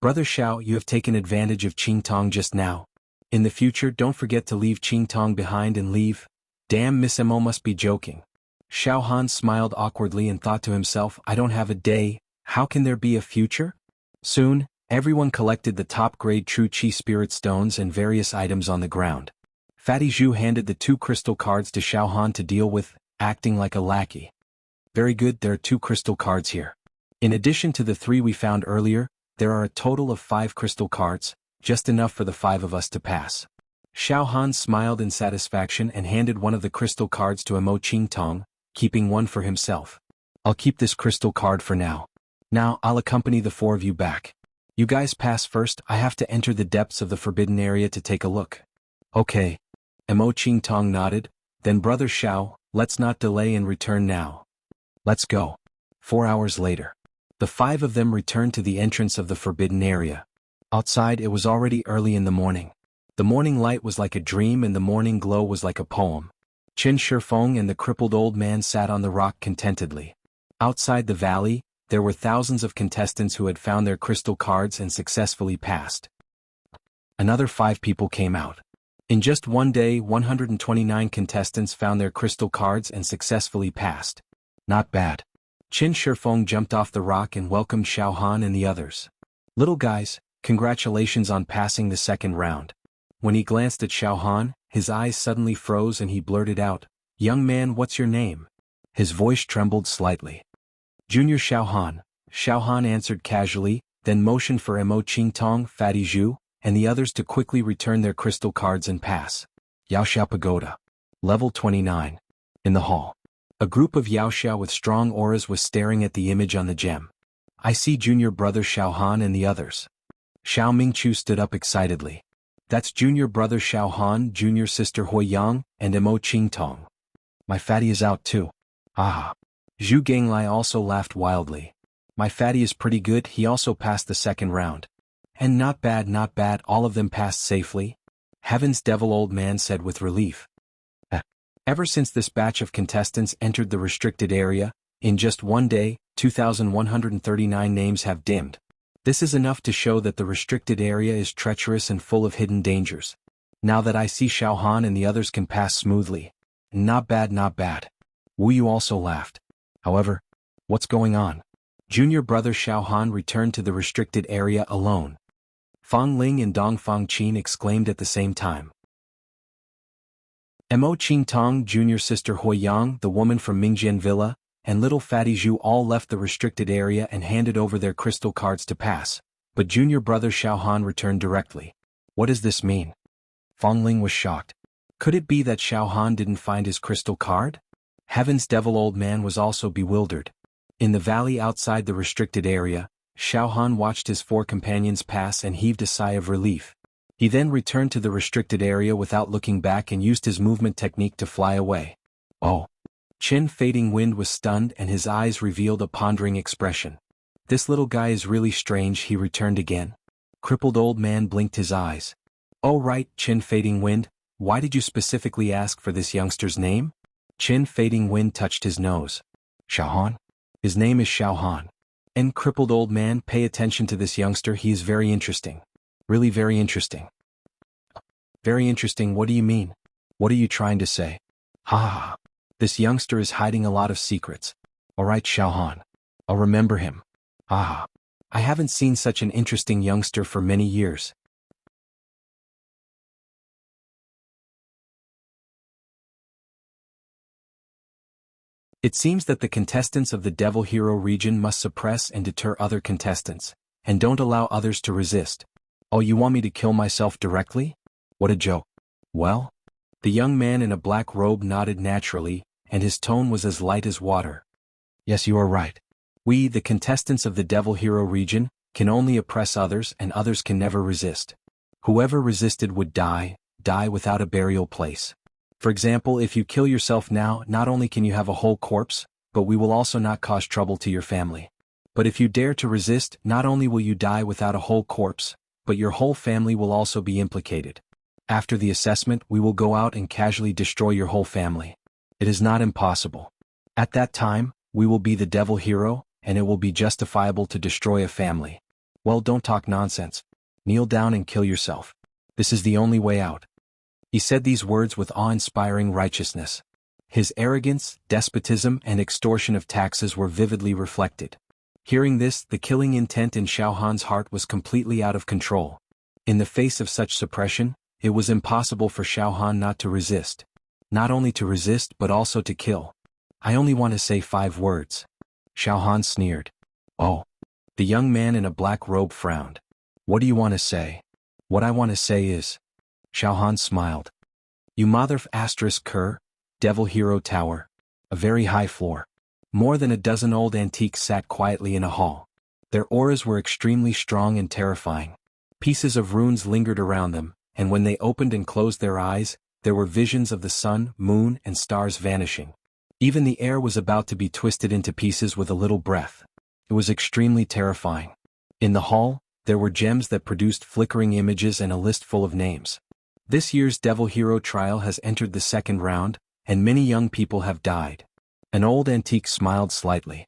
Brother Xiao, you have taken advantage of Qingtong just now. In the future, don't forget to leave Qingtong behind and leave. Damn, Miss Mo must be joking. Xiao Han smiled awkwardly and thought to himself, I don't have a day, how can there be a future? Soon, everyone collected the top-grade True Chi Spirit Stones and various items on the ground. Fatty Zhu handed the 2 crystal cards to Xiao Han to deal with, acting like a lackey. Very good, there are 2 crystal cards here. In addition to the 3 we found earlier, there are a total of 5 crystal cards, just enough for the 5 of us to pass. Xiao Han smiled in satisfaction and handed one of the crystal cards to Mo Qingtong, keeping one for himself. I'll keep this crystal card for now. Now, I'll accompany the 4 of you back. You guys pass first, I have to enter the depths of the forbidden area to take a look. Okay. Mo Qingtong nodded, then Brother Xiao, let's not delay and return now. Let's go. 4 hours later. The 5 of them returned to the entrance of the forbidden area. Outside it was already early in the morning. The morning light was like a dream and the morning glow was like a poem. Qin Shifeng and the crippled old man sat on the rock contentedly. Outside the valley, there were thousands of contestants who had found their crystal cards and successfully passed. Another 5 people came out. In just one day, 129 contestants found their crystal cards and successfully passed. Not bad. Qin Shifeng jumped off the rock and welcomed Xiao Han and the others. Little guys, congratulations on passing the second round. When he glanced at Xiao Han, his eyes suddenly froze and he blurted out, "Young man, what's your name?" His voice trembled slightly. "Junior Xiao Han," Xiao Han answered casually, then motioned for Mo Qingtong, Fatty Zhu, and the others to quickly return their crystal cards and pass. Yaoxiao Pagoda. Level 29. In the hall. A group of Yaoxiao with strong auras was staring at the image on the gem. "I see junior brother Xiao Han and the others." Xiao Mingchu stood up excitedly. "That's junior brother Xiao Han, junior sister Hui Yang, and Mo Qingtong. My fatty is out too. Ah." Zhu Ganglai also laughed wildly. "My fatty is pretty good, he also passed the second round." "And not bad, all of them passed safely." Heaven's devil old man said with relief. Ever since this batch of contestants entered the restricted area, in just one day, 2,139 names have dimmed. This is enough to show that the restricted area is treacherous and full of hidden dangers. Now that I see Xiao Han and the others can pass smoothly. Not bad. Wu Yu also laughed. However, what's going on? Junior brother Xiao Han returned to the restricted area alone. Fang Ling and Dong Fangqin exclaimed at the same time. Mo Qingtong, junior sister Hui Yang, the woman from Mingjian Villa, and little Fatty Zhu all left the restricted area and handed over their crystal cards to pass, but junior brother Xiao Han returned directly. What does this mean? Fang Ling was shocked. Could it be that Xiao Han didn't find his crystal card? Heaven's devil old man was also bewildered. In the valley outside the restricted area, Xiao Han watched his 4 companions pass and heaved a sigh of relief. He then returned to the restricted area without looking back and used his movement technique to fly away. Oh. Qin Fading Wind was stunned and his eyes revealed a pondering expression. This little guy is really strange, he returned again. Crippled old man blinked his eyes. Oh right, Qin Fading Wind, why did you specifically ask for this youngster's name? Qin Fading Wind touched his nose. Xiao Han? His name is Xiao Han. And crippled old man, pay attention to this youngster, he is very interesting. Really very interesting. Very interesting, what do you mean? What are you trying to say? Ha. This youngster is hiding a lot of secrets. Alright Xiao Han. I'll remember him. Ah. I haven't seen such an interesting youngster for many years. It seems that the contestants of the Devil Hero region must suppress and deter other contestants, and don't allow others to resist. Oh, you want me to kill myself directly? What a joke. Well? The young man in a black robe nodded naturally, and his tone was as light as water. Yes, you are right. We, the contestants of the Devil Hero region, can only oppress others and others can never resist. Whoever resisted would die without a burial place. For example, if you kill yourself now, not only can you have a whole corpse, but we will also not cause trouble to your family. But if you dare to resist, not only will you die without a whole corpse, but your whole family will also be implicated. After the assessment, we will go out and casually destroy your whole family. It is not impossible. At that time, we will be the Devil Hero, and it will be justifiable to destroy a family. Well, don't talk nonsense. Kneel down and kill yourself. This is the only way out. He said these words with awe-inspiring righteousness. His arrogance, despotism, and extortion of taxes were vividly reflected. Hearing this, the killing intent in Xiao Han's heart was completely out of control. In the face of such suppression, it was impossible for Xiao Han not to resist. Not only to resist but also to kill. I only want to say 5 words. Xiao Han sneered. Oh. The young man in a black robe frowned. What do you want to say? What I want to say is... Xiao Han smiled. You mother Cur, Devil Hero Tower. A very high floor. More than a dozen old antiques sat quietly in a hall. Their auras were extremely strong and terrifying. Pieces of runes lingered around them, and when they opened and closed their eyes, there were visions of the sun, moon, and stars vanishing. Even the air was about to be twisted into pieces with a little breath. It was extremely terrifying. In the hall, there were gems that produced flickering images and a list full of names. This year's Devil Hero trial has entered the second round, and many young people have died. An old antique smiled slightly.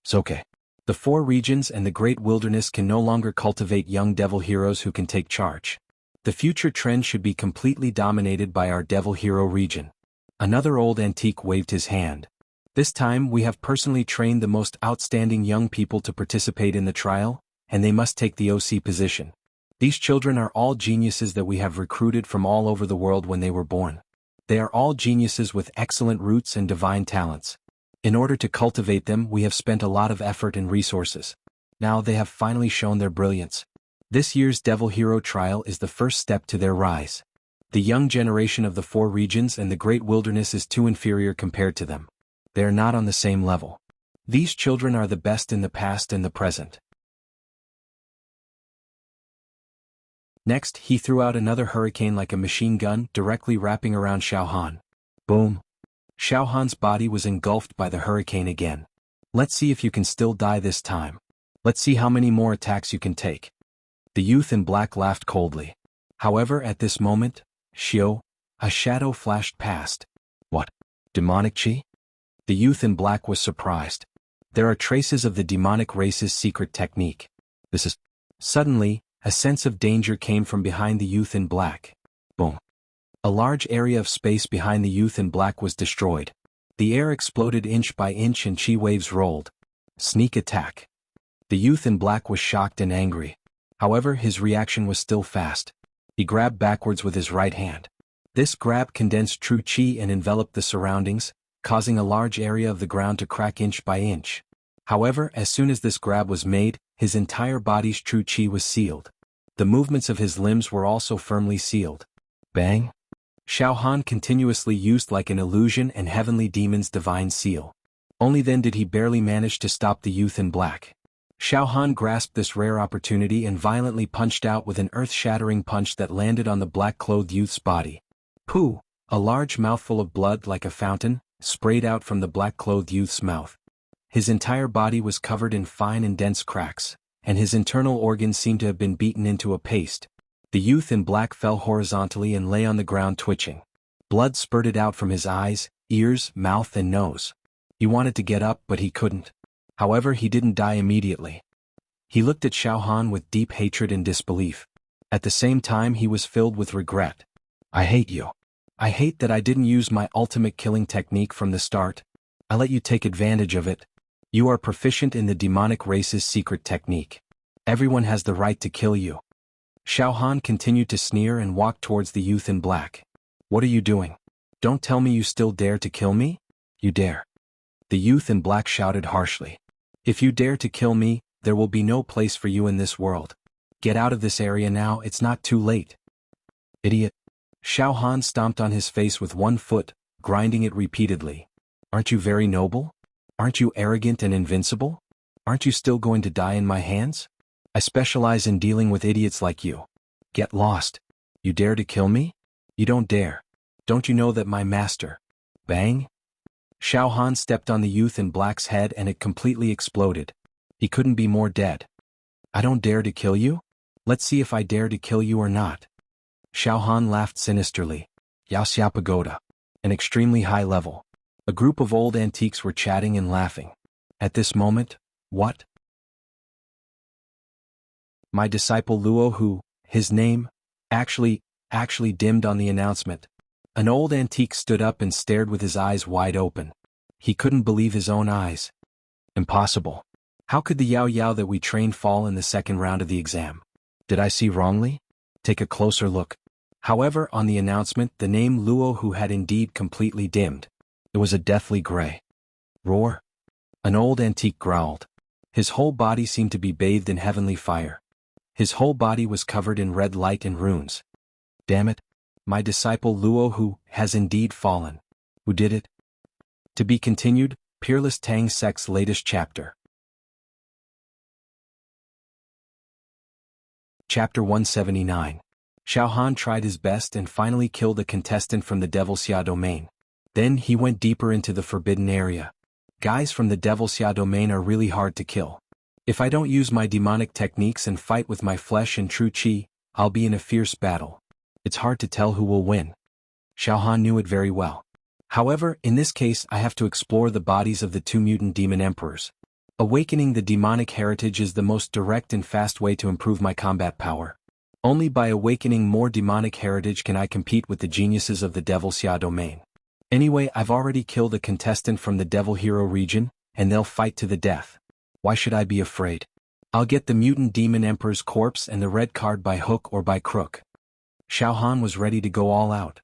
It's okay. The 4 regions and the Great Wilderness can no longer cultivate young devil heroes who can take charge. The future trend should be completely dominated by our Devil Hero region. Another old antique waved his hand. This time we have personally trained the most outstanding young people to participate in the trial, and they must take the OC position. These children are all geniuses that we have recruited from all over the world when they were born. They are all geniuses with excellent roots and divine talents. In order to cultivate them, we have spent a lot of effort and resources. Now they have finally shown their brilliance. This year's Devil Hero trial is the first step to their rise. The young generation of the 4 regions and the Great Wilderness is too inferior compared to them. They are not on the same level. These children are the best in the past and the present. Next, he threw out another hurricane like a machine gun, directly wrapping around Xiao Han. Boom! Xiao Han's body was engulfed by the hurricane again. Let's see if you can still die this time. Let's see how many more attacks you can take. The youth in black laughed coldly. However, at this moment, Xiao, a shadow flashed past. What? Demonic chi? The youth in black was surprised. There are traces of the demonic race's secret technique. This is... Suddenly, a sense of danger came from behind the youth in black. Boom. A large area of space behind the youth in black was destroyed. The air exploded inch by inch and chi waves rolled. Sneak attack. The youth in black was shocked and angry. However, his reaction was still fast. He grabbed backwards with his right hand. This grab condensed true chi and enveloped the surroundings, causing a large area of the ground to crack inch by inch. However, as soon as this grab was made, his entire body's true chi was sealed. The movements of his limbs were also firmly sealed. Bang! Xiao Han continuously used like an illusion and heavenly demon's divine seal. Only then did he barely manage to stop the youth in black. Xiao Han grasped this rare opportunity and violently punched out with an earth-shattering punch that landed on the black-clothed youth's body. Pooh! A large mouthful of blood like a fountain sprayed out from the black-clothed youth's mouth. His entire body was covered in fine and dense cracks, and his internal organs seemed to have been beaten into a paste. The youth in black fell horizontally and lay on the ground twitching. Blood spurted out from his eyes, ears, mouth and nose. He wanted to get up but he couldn't. However, he didn't die immediately. He looked at Xiao Han with deep hatred and disbelief. At the same time he was filled with regret. I hate you. I hate that I didn't use my ultimate killing technique from the start. I let you take advantage of it. You are proficient in the demonic race's secret technique. Everyone has the right to kill you. Xiao Han continued to sneer and walked towards the youth in black. What are you doing? Don't tell me you still dare to kill me? You dare. The youth in black shouted harshly. If you dare to kill me, there will be no place for you in this world. Get out of this area now, it's not too late. Idiot. Xiao Han stomped on his face with one foot, grinding it repeatedly. Aren't you very noble? Aren't you arrogant and invincible? Aren't you still going to die in my hands? I specialize in dealing with idiots like you. Get lost. You dare to kill me? You don't dare. Don't you know that my master... Bang! Xiao Han stepped on the youth in black's head and it completely exploded. He couldn't be more dead. I don't dare to kill you? Let's see if I dare to kill you or not. Xiao Han laughed sinisterly. Yaoxia Pagoda. An extremely high level. A group of old antiques were chatting and laughing. At this moment, what? My disciple Luo who, his name, actually dimmed on the announcement. An old antique stood up and stared with his eyes wide open. He couldn't believe his own eyes. Impossible. How could the Yao Yao that we trained fall in the second round of the exam? Did I see wrongly? Take a closer look. However, on the announcement, the name Luo who had indeed completely dimmed. It was a deathly gray. Roar. An old antique growled. His whole body seemed to be bathed in heavenly fire. His whole body was covered in red light and runes. Damn it. My disciple Luo who has indeed fallen. Who did it? To be continued, Peerless Tang Sect's latest chapter. Chapter 179. Xiao Han tried his best and finally killed a contestant from the Devil Xia domain. Then he went deeper into the forbidden area. Guys from the Devil Xia domain are really hard to kill. If I don't use my demonic techniques and fight with my flesh and true qi, I'll be in a fierce battle. It's hard to tell who will win. Xiao Han knew it very well. However, in this case I have to explore the bodies of the two mutant demon emperors. Awakening the demonic heritage is the most direct and fast way to improve my combat power. Only by awakening more demonic heritage can I compete with the geniuses of the Devil Xia domain. Anyway, I've already killed a contestant from the Devil Hero region, and they'll fight to the death. Why should I be afraid? I'll get the mutant demon emperor's corpse and the red card by hook or by crook. Xiao Han was ready to go all out.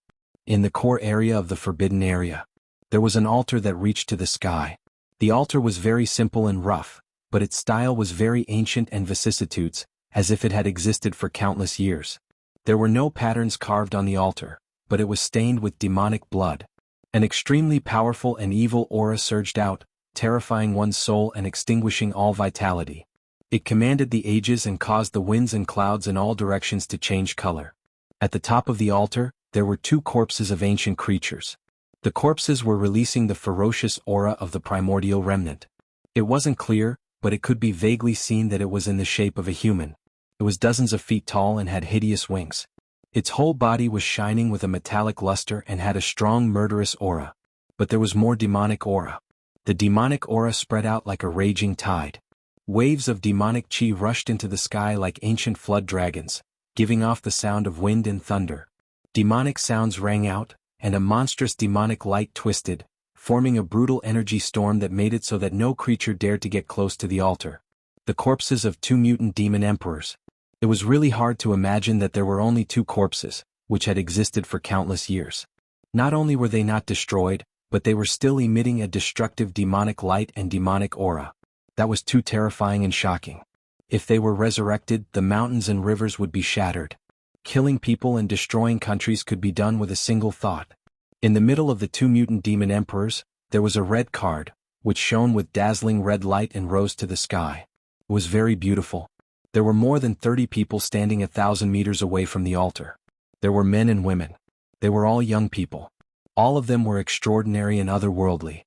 In the core area of the forbidden area, there was an altar that reached to the sky. The altar was very simple and rough, but its style was very ancient and vicissitudes, as if it had existed for countless years. There were no patterns carved on the altar, but it was stained with demonic blood. An extremely powerful and evil aura surged out, terrifying one's soul and extinguishing all vitality. It commanded the ages and caused the winds and clouds in all directions to change color. At the top of the altar, there were two corpses of ancient creatures. The corpses were releasing the ferocious aura of the primordial remnant. It wasn't clear, but it could be vaguely seen that it was in the shape of a human. It was dozens of feet tall and had hideous wings. Its whole body was shining with a metallic luster and had a strong murderous aura. But there was more demonic aura. The demonic aura spread out like a raging tide. Waves of demonic chi rushed into the sky like ancient flood dragons, giving off the sound of wind and thunder. Demonic sounds rang out, and a monstrous demonic light twisted, forming a brutal energy storm that made it so that no creature dared to get close to the altar. The corpses of two mutant demon emperors. It was really hard to imagine that there were only two corpses, which had existed for countless years. Not only were they not destroyed, but they were still emitting a destructive demonic light and demonic aura. That was too terrifying and shocking. If they were resurrected, the mountains and rivers would be shattered. Killing people and destroying countries could be done with a single thought. In the middle of the two mutant demon emperors, there was a red card, which shone with dazzling red light and rose to the sky. It was very beautiful. There were more than 30 people standing 1,000 meters away from the altar. There were men and women. They were all young people. All of them were extraordinary and otherworldly.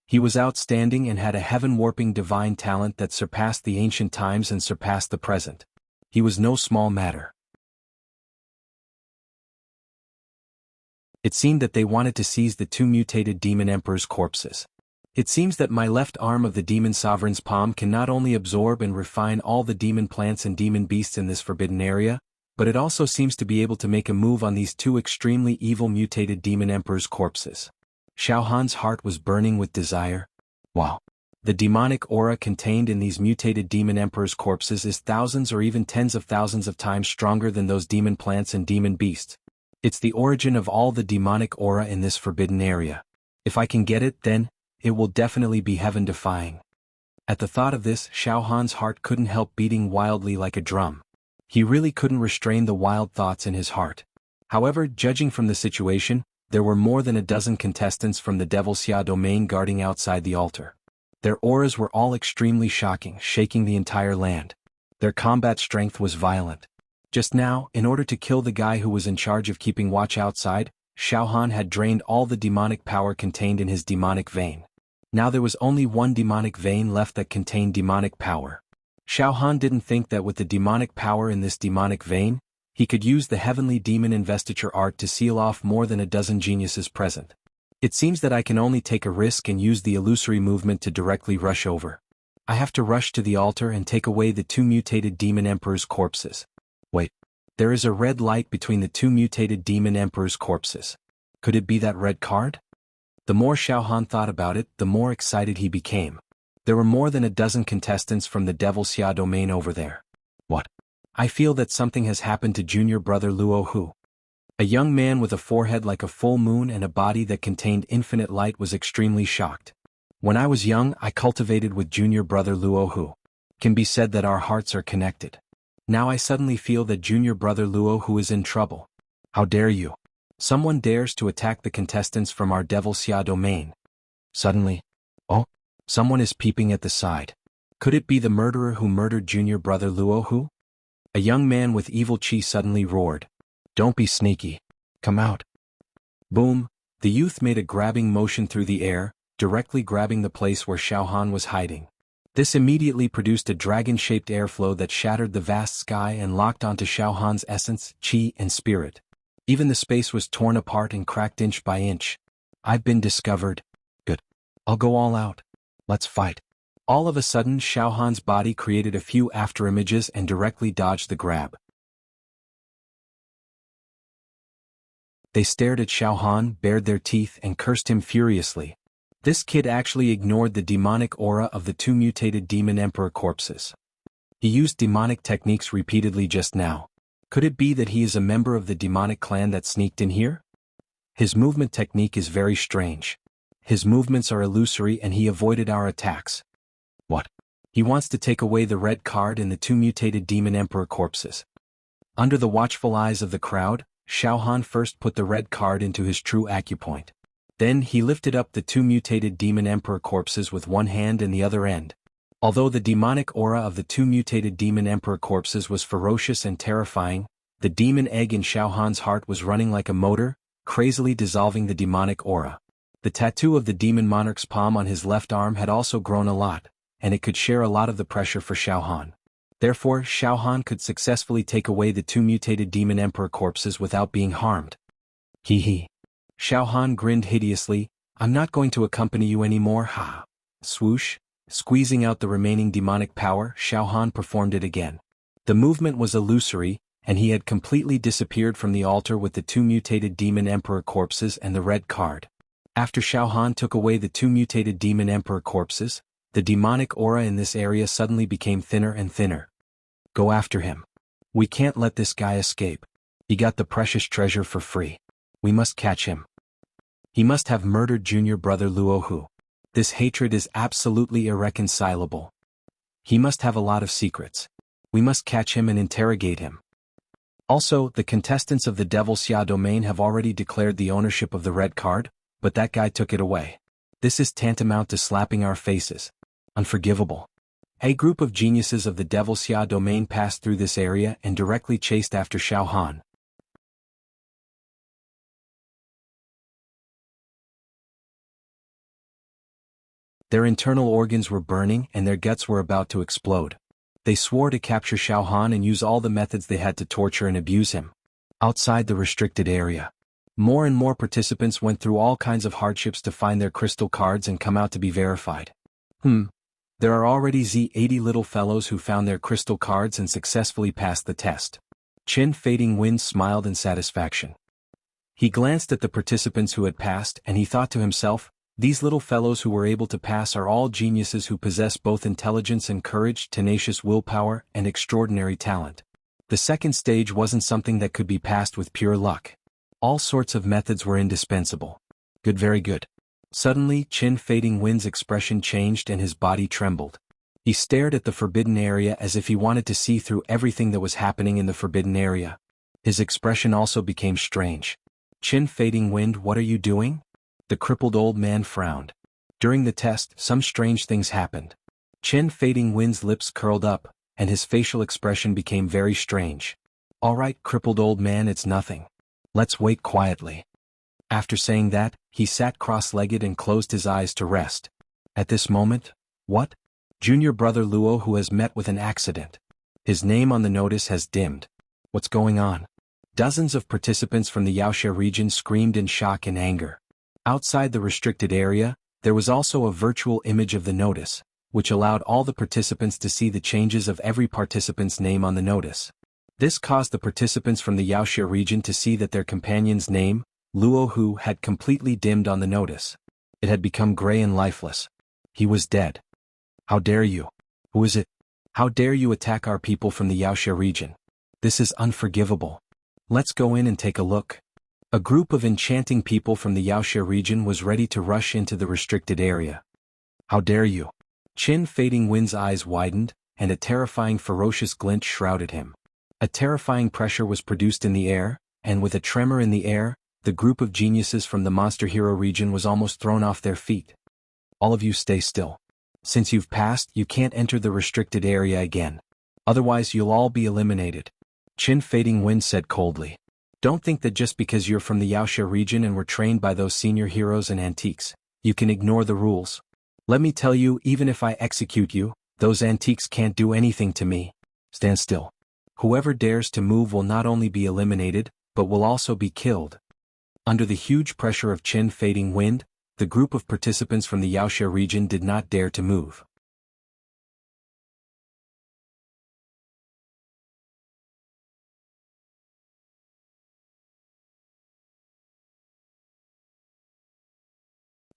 He was outstanding and had a heaven-warping divine talent that surpassed the ancient times and surpassed the present. He was no small matter. It seemed that they wanted to seize the two mutated demon emperors' corpses. It seems that my left arm of the demon sovereign's palm can not only absorb and refine all the demon plants and demon beasts in this forbidden area, but it also seems to be able to make a move on these two extremely evil mutated demon emperors' corpses. Xiao Han's heart was burning with desire. Wow! The demonic aura contained in these mutated demon emperors' corpses is thousands or even tens of thousands of times stronger than those demon plants and demon beasts. It's the origin of all the demonic aura in this forbidden area. If I can get it, then it will definitely be heaven-defying. At the thought of this, Xiao Han's heart couldn't help beating wildly like a drum. He really couldn't restrain the wild thoughts in his heart. However, judging from the situation, there were more than a dozen contestants from the Devil Xia domain guarding outside the altar. Their auras were all extremely shocking, shaking the entire land. Their combat strength was violent. Just now, in order to kill the guy who was in charge of keeping watch outside, Xiao Han had drained all the demonic power contained in his demonic vein. Now there was only one demonic vein left that contained demonic power. Xiao Han didn't think that with the demonic power in this demonic vein, he could use the heavenly demon investiture art to seal off more than a dozen geniuses present. It seems that I can only take a risk and use the illusory movement to directly rush over. I have to rush to the altar and take away the two mutated demon emperors' corpses. Wait. There is a red light between the two mutated demon emperors' corpses. Could it be that red card? The more Xiao Han thought about it, the more excited he became. There were more than a dozen contestants from the Devil Xia domain over there. What? I feel that something has happened to junior brother Luo Hu. A young man with a forehead like a full moon and a body that contained infinite light was extremely shocked. When I was young, I cultivated with junior brother Luo Hu. Can be said that our hearts are connected. Now I suddenly feel that junior brother Luo Hu is in trouble. How dare you? Someone dares to attack the contestants from our Devil Xia domain. Suddenly, oh, someone is peeping at the side. Could it be the murderer who murdered junior brother Luo Hu? A young man with evil chi suddenly roared. "Don't be sneaky. Come out." Boom! The youth made a grabbing motion through the air, directly grabbing the place where Xiaohan was hiding. This immediately produced a dragon-shaped airflow that shattered the vast sky and locked onto Xiaohan's essence, chi, and spirit. Even the space was torn apart and cracked inch by inch. "I've been discovered. Good. I'll go all out. Let's fight." All of a sudden, Xiaohan's body created a few afterimages and directly dodged the grab. They stared at Xiaohan, bared their teeth, and cursed him furiously. This kid actually ignored the demonic aura of the two mutated demon emperor corpses. He used demonic techniques repeatedly just now. Could it be that he is a member of the demonic clan that sneaked in here? His movement technique is very strange. His movements are illusory and he avoided our attacks. What? He wants to take away the red card and the two mutated demon emperor corpses. Under the watchful eyes of the crowd, Xiaohan first put the red card into his true acupoint. Then he lifted up the two mutated demon emperor corpses with one hand and the other end. Although the demonic aura of the two mutated demon emperor corpses was ferocious and terrifying, the demon egg in Xiaohan's heart was running like a motor, crazily dissolving the demonic aura. The tattoo of the demon monarch's palm on his left arm had also grown a lot, and it could share a lot of the pressure for Xiaohan. Therefore, Xiaohan could successfully take away the two mutated demon emperor corpses without being harmed. Hee hee. Xiaohan grinned hideously. "I'm not going to accompany you anymore, ha." Swoosh. Squeezing out the remaining demonic power, Xiaohan performed it again. The movement was illusory, and he had completely disappeared from the altar with the two mutated demon emperor corpses and the red card. After Xiaohan took away the two mutated demon emperor corpses, the demonic aura in this area suddenly became thinner and thinner. "Go after him. We can't let this guy escape. He got the precious treasure for free. We must catch him. He must have murdered junior brother Luohu. This hatred is absolutely irreconcilable. He must have a lot of secrets. We must catch him and interrogate him." Also, the contestants of the Wuxia domain have already declared the ownership of the red card, but that guy took it away. This is tantamount to slapping our faces. Unforgivable. A group of geniuses of the Wuxia domain passed through this area and directly chased after Xiaohan. Their internal organs were burning and their guts were about to explode. They swore to capture Xiaohan and use all the methods they had to torture and abuse him. Outside the restricted area, more and more participants went through all kinds of hardships to find their crystal cards and come out to be verified. There are already Z80 little fellows who found their crystal cards and successfully passed the test. Qin Fading Wind smiled in satisfaction. He glanced at the participants who had passed and he thought to himself, "These little fellows who were able to pass are all geniuses who possess both intelligence and courage, tenacious willpower, and extraordinary talent." The second stage wasn't something that could be passed with pure luck. All sorts of methods were indispensable. Good, very good. Suddenly, Qin Fading Wind's expression changed and his body trembled. He stared at the forbidden area as if he wanted to see through everything that was happening in the forbidden area. His expression also became strange. "Qin Fading Wind, what are you doing?" The crippled old man frowned. During the test, some strange things happened. Qin Fading Wind's lips curled up, and his facial expression became very strange. "All right, crippled old man, it's nothing. Let's wait quietly." After saying that, he sat cross-legged and closed his eyes to rest. At this moment, what? Junior brother Luo who has met with an accident. His name on the notice has dimmed. What's going on? Dozens of participants from the Yaoxia region screamed in shock and anger. Outside the restricted area, there was also a virtual image of the notice, which allowed all the participants to see the changes of every participant's name on the notice. This caused the participants from the Yaoxia region to see that their companion's name, Luohu, had completely dimmed on the notice. It had become gray and lifeless. He was dead. "How dare you? Who is it? How dare you attack our people from the Yaoxia region? This is unforgivable. Let's go in and take a look." A group of enchanting people from the Yaoxia region was ready to rush into the restricted area. "How dare you?" Qin Fading Wind's eyes widened, and a terrifying ferocious glint shrouded him. A terrifying pressure was produced in the air, and with a tremor in the air, the group of geniuses from the Monster Hero region was almost thrown off their feet. "All of you stay still. Since you've passed, you can't enter the restricted area again. Otherwise you'll all be eliminated. Qin Fading Wind said coldly. Don't think that just because you're from the Wuxia region and were trained by those senior heroes and antiques, you can ignore the rules. Let me tell you, even if I execute you, those antiques can't do anything to me. Stand still. Whoever dares to move will not only be eliminated, but will also be killed. Under the huge pressure of Qin Fading Wind, the group of participants from the Wuxia region did not dare to move.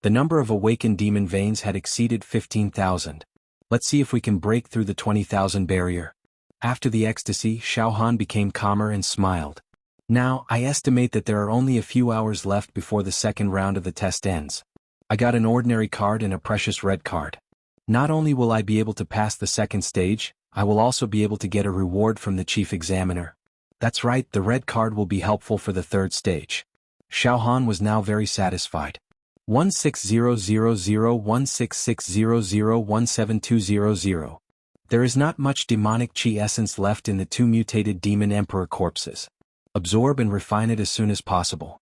The number of awakened demon veins had exceeded 15,000. Let's see if we can break through the 20,000 barrier. After the ecstasy, Xiao Han became calmer and smiled. Now, I estimate that there are only a few hours left before the second round of the test ends. I got an ordinary card and a precious red card. Not only will I be able to pass the second stage, I will also be able to get a reward from the chief examiner. That's right, the red card will be helpful for the third stage. Xiao Han was now very satisfied. 1600166600172000. There is not much demonic chi essence left in the two mutated demon emperor corpses. Absorb and refine it as soon as possible.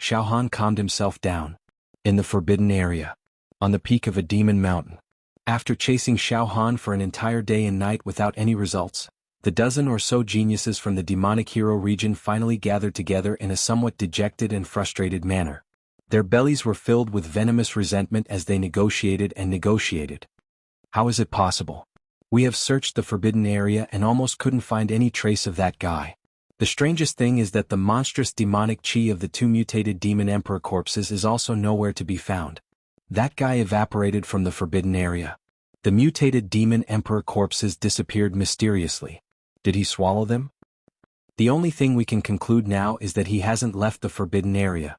Xiao Han calmed himself down. In the forbidden area. On the peak of a demon mountain. After chasing Xiao Han for an entire day and night without any results, the dozen or so geniuses from the demonic hero region finally gathered together in a somewhat dejected and frustrated manner. Their bellies were filled with venomous resentment as they negotiated and negotiated. How is it possible? We have searched the forbidden area and almost couldn't find any trace of that guy. The strangest thing is that the monstrous demonic chi of the two mutated demon emperor corpses is also nowhere to be found. That guy evaporated from the forbidden area. The mutated demon emperor corpses disappeared mysteriously. Did he swallow them? The only thing we can conclude now is that he hasn't left the forbidden area.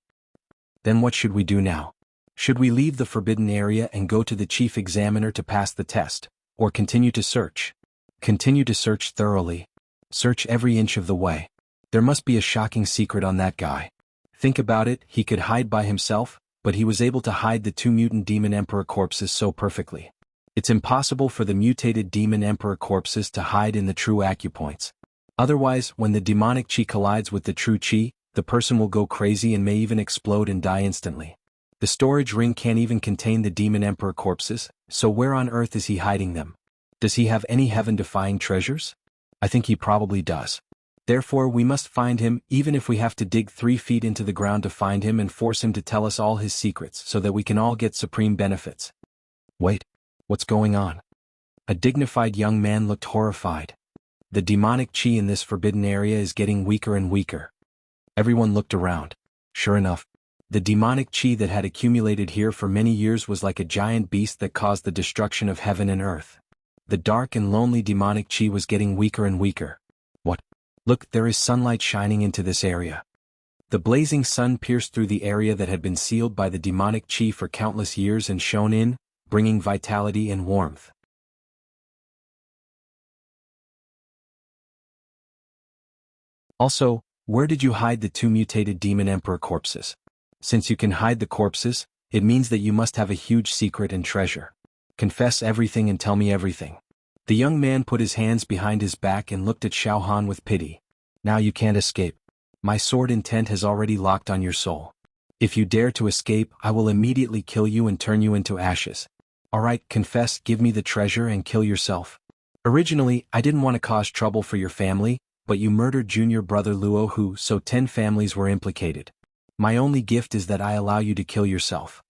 Then what should we do now? Should we leave the forbidden area and go to the chief examiner to pass the test, or continue to search? Continue to search thoroughly. Search every inch of the way. There must be a shocking secret on that guy. Think about it, he could hide by himself, but he was able to hide the two mutant demon emperor corpses so perfectly. It's impossible for the mutated demon emperor corpses to hide in the true acupoints. Otherwise, when the demonic chi collides with the true chi, the person will go crazy and may even explode and die instantly. The storage ring can't even contain the demon emperor corpses, so where on earth is he hiding them? Does he have any heaven-defying treasures? I think he probably does. Therefore we must find him, even if we have to dig 3 feet into the ground to find him and force him to tell us all his secrets so that we can all get supreme benefits. Wait, what's going on? A dignified young man looked horrified. The demonic chi in this forbidden area is getting weaker and weaker. Everyone looked around. Sure enough, the demonic chi that had accumulated here for many years was like a giant beast that caused the destruction of heaven and earth. The dark and lonely demonic chi was getting weaker and weaker. What? Look, there is sunlight shining into this area. The blazing sun pierced through the area that had been sealed by the demonic chi for countless years and shone in, bringing vitality and warmth. Also, where did you hide the 2 mutated demon emperor corpses? Since you can hide the corpses, it means that you must have a huge secret and treasure. Confess everything and tell me everything. The young man put his hands behind his back and looked at Xiao Han with pity. Now you can't escape. My sword intent has already locked on your soul. If you dare to escape, I will immediately kill you and turn you into ashes. Alright, confess, give me the treasure and kill yourself. Originally, I didn't want to cause trouble for your family, but you murdered junior brother Luo Hu, so 10 families were implicated. My only gift is that I allow you to kill yourself.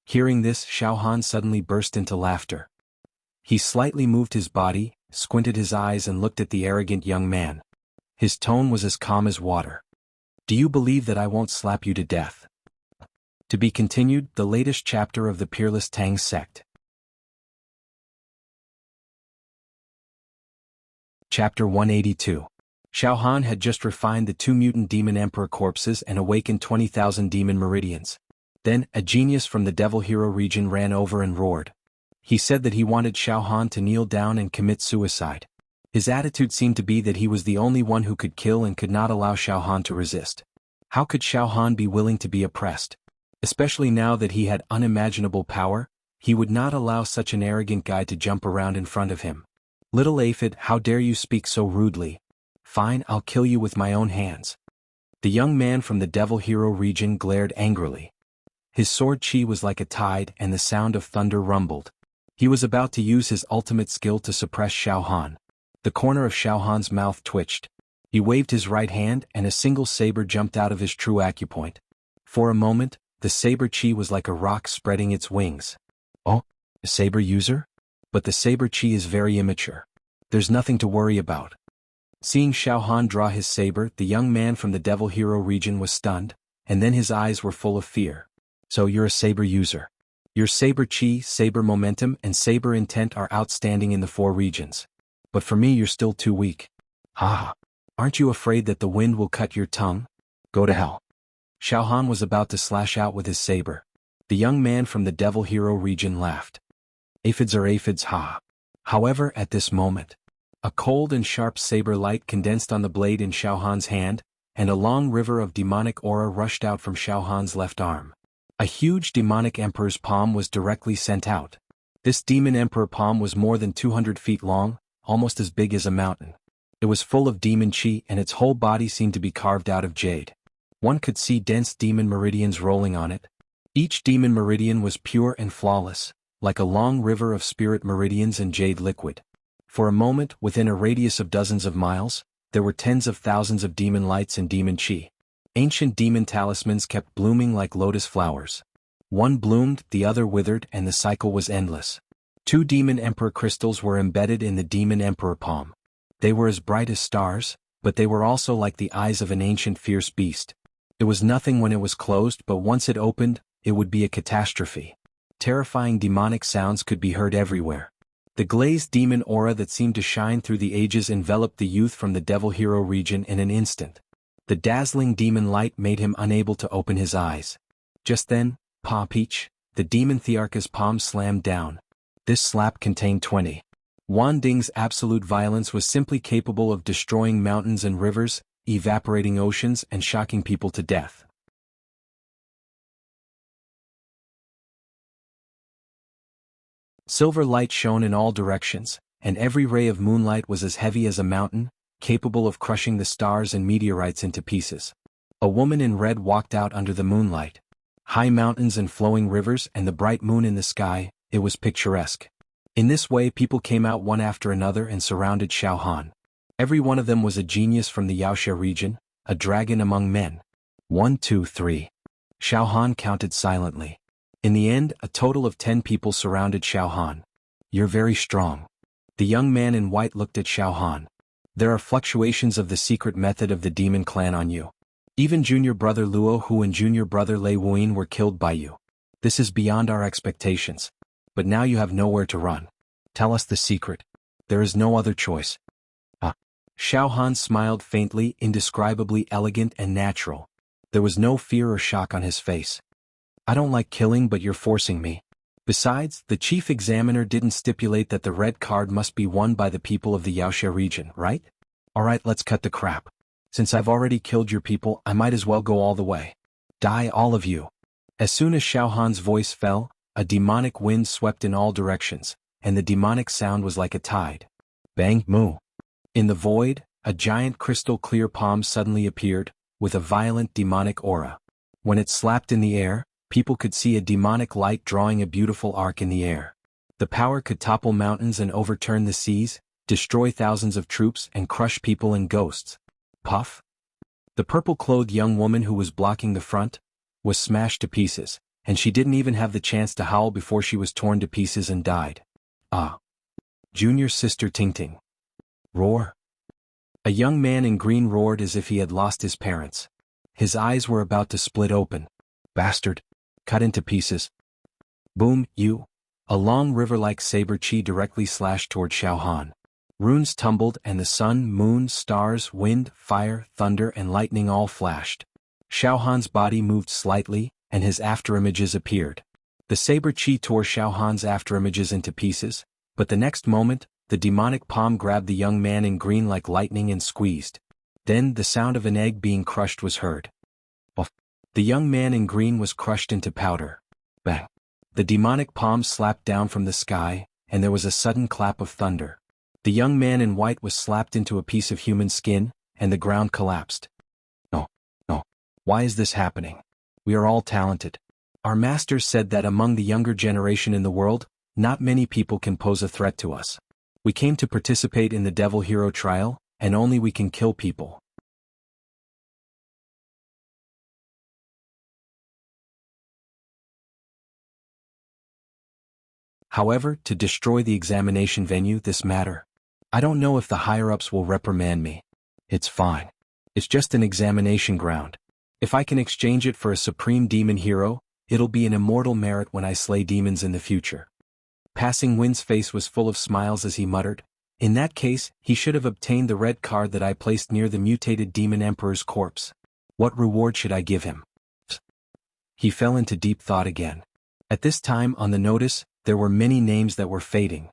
Hearing this, Xiao Han suddenly burst into laughter. He slightly moved his body, squinted his eyes and looked at the arrogant young man. His tone was as calm as water. Do you believe that I won't slap you to death? To be continued, the latest chapter of the Peerless Tang sect. Chapter 182. Xiao Han had just refined the 2 mutant demon emperor corpses and awakened 20,000 demon meridians. Then, a genius from the devil hero region ran over and roared. He said that he wanted Xiao Han to kneel down and commit suicide. His attitude seemed to be that he was the only one who could kill and could not allow Xiao Han to resist. How could Xiao Han be willing to be oppressed? Especially now that he had unimaginable power, he would not allow such an arrogant guy to jump around in front of him. Little aphid, how dare you speak so rudely? Fine, I'll kill you with my own hands. The young man from the Devil Hero region glared angrily. His sword chi was like a tide and the sound of thunder rumbled. He was about to use his ultimate skill to suppress Xiao Han. The corner of Xiao Han's mouth twitched. He waved his right hand and a single saber jumped out of his true acupoint. For a moment, the saber chi was like a rock spreading its wings. Oh, a saber user? But the saber chi is very immature. There's nothing to worry about. Seeing Xiao Han draw his saber, the young man from the Devil Hero region was stunned, and then his eyes were full of fear. So you're a saber user. Your saber chi, saber momentum, and saber intent are outstanding in the 4 regions. But for me you're still too weak. Ah, aren't you afraid that the wind will cut your tongue? Go to hell. Xiao Han was about to slash out with his saber. The young man from the Devil Hero region laughed. Aphids are aphids, ha. However, at this moment, a cold and sharp saber light condensed on the blade in Xiao Han's hand, and a long river of demonic aura rushed out from Xiao Han's left arm. A huge demonic emperor's palm was directly sent out. This demon emperor palm was more than 200 feet long, almost as big as a mountain. It was full of demon chi and its whole body seemed to be carved out of jade. One could see dense demon meridians rolling on it. Each demon meridian was pure and flawless, like a long river of spirit meridians and jade liquid. For a moment, within a radius of dozens of miles, there were tens of thousands of demon lights and demon chi. Ancient demon talismans kept blooming like lotus flowers. One bloomed, the other withered, and the cycle was endless. 2 demon emperor crystals were embedded in the demon emperor palm. They were as bright as stars, but they were also like the eyes of an ancient fierce beast. It was nothing when it was closed, but once it opened, it would be a catastrophe. Terrifying demonic sounds could be heard everywhere. The glazed demon aura that seemed to shine through the ages enveloped the youth from the Devil Hero region in an instant. The dazzling demon light made him unable to open his eyes. Just then, Pa Peach, the demon Thearcha's palm slammed down. This slap contained 20. Wan Ding's absolute violence was simply capable of destroying mountains and rivers, evaporating oceans, and shocking people to death. Silver light shone in all directions, and every ray of moonlight was as heavy as a mountain, capable of crushing the stars and meteorites into pieces. A woman in red walked out under the moonlight. High mountains and flowing rivers and the bright moon in the sky, it was picturesque. In this way people came out one after another and surrounded Xiao Han. Every one of them was a genius from the Yaoxia region, a dragon among men. 1, 2, 3. Xiao Han counted silently. In the end, a total of 10 people surrounded Xiao Han. You're very strong. The young man in white looked at Xiao Han. There are fluctuations of the secret method of the demon clan on you. Even junior brother Luo Hu and junior brother Lei Wuyin were killed by you. This is beyond our expectations. But now you have nowhere to run. Tell us the secret. There is no other choice. Xiao Han smiled faintly, indescribably elegant and natural. There was no fear or shock on his face. I don't like killing, but you're forcing me. Besides, the chief examiner didn't stipulate that the red card must be won by the people of the Yaoxia region, right? Alright, let's cut the crap. Since I've already killed your people, I might as well go all the way. Die, all of you. As soon as Xiao Han's voice fell, a demonic wind swept in all directions, and the demonic sound was like a tide. Bang, moo. In the void, a giant crystal clear palm suddenly appeared, with a violent demonic aura. When it slapped in the air, people could see a demonic light drawing a beautiful arc in the air. The power could topple mountains and overturn the seas, destroy thousands of troops and crush people and ghosts. Puff. The purple-clothed young woman who was blocking the front was smashed to pieces, and she didn't even have the chance to howl before she was torn to pieces and died. Ah. Junior sister Tingting. Roar. A young man in green roared as if he had lost his parents. His eyes were about to split open. Bastard. Cut into pieces. Boom, you. A long river-like saber chi directly slashed toward Xiao Han. Runes tumbled and the sun, moon, stars, wind, fire, thunder and lightning all flashed. Xiao Han's body moved slightly, and his afterimages appeared. The saber chi tore Xiao Han's afterimages into pieces, but the next moment, the demonic palm grabbed the young man in green like lightning and squeezed. Then the sound of an egg being crushed was heard. The young man in green was crushed into powder. Bang! The demonic palm slapped down from the sky, and there was a sudden clap of thunder. The young man in white was slapped into a piece of human skin, and the ground collapsed. No, no. Why is this happening? We are all talented. Our masters said that among the younger generation in the world, not many people can pose a threat to us. We came to participate in the Devil Hero trial, and only we can kill people. However, to destroy the examination venue this matter. I don't know if the higher-ups will reprimand me. It's fine. It's just an examination ground. If I can exchange it for a supreme demon hero, it'll be an immortal merit when I slay demons in the future. Passing Wind's face was full of smiles as he muttered, in that case, he should have obtained the red card that I placed near the mutated demon emperor's corpse. What reward should I give him? He fell into deep thought again. At this time on the notice, there were many names that were fading.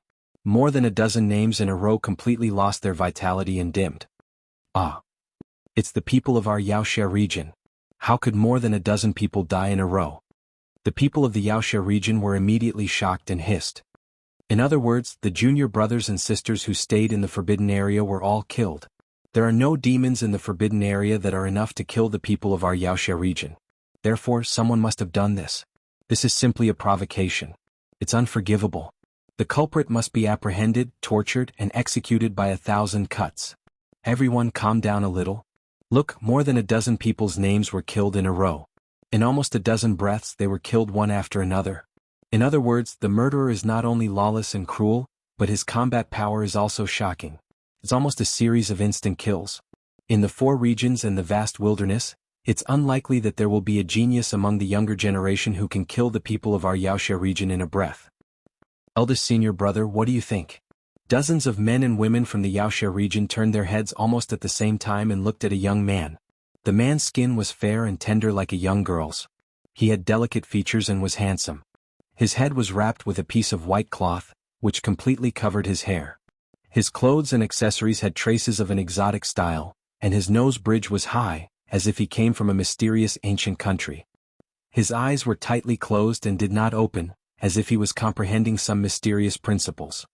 More than a dozen names in a row completely lost their vitality and dimmed. Ah. It's the people of our Wuxia region. How could more than a dozen people die in a row? The people of the Wuxia region were immediately shocked and hissed. In other words, the junior brothers and sisters who stayed in the forbidden area were all killed. There are no demons in the forbidden area that are enough to kill the people of our Wuxia region. Therefore, someone must have done this. This is simply a provocation. It's unforgivable. The culprit must be apprehended, tortured, and executed by 1,000 cuts. Everyone calm down a little. Look, more than a dozen people's names were killed in a row. In almost a dozen breaths they were killed one after another. In other words, the murderer is not only lawless and cruel, but his combat power is also shocking. It's almost a series of instant kills. In the 4 regions and the vast wilderness, it's unlikely that there will be a genius among the younger generation who can kill the people of our Wuxia region in a breath. Eldest senior brother, what do you think? Dozens of men and women from the Wuxia region turned their heads almost at the same time and looked at a young man. The man's skin was fair and tender like a young girl's. He had delicate features and was handsome. His head was wrapped with a piece of white cloth, which completely covered his hair. His clothes and accessories had traces of an exotic style, and his nose bridge was high, as if he came from a mysterious ancient country. His eyes were tightly closed and did not open, as if he was comprehending some mysterious principles.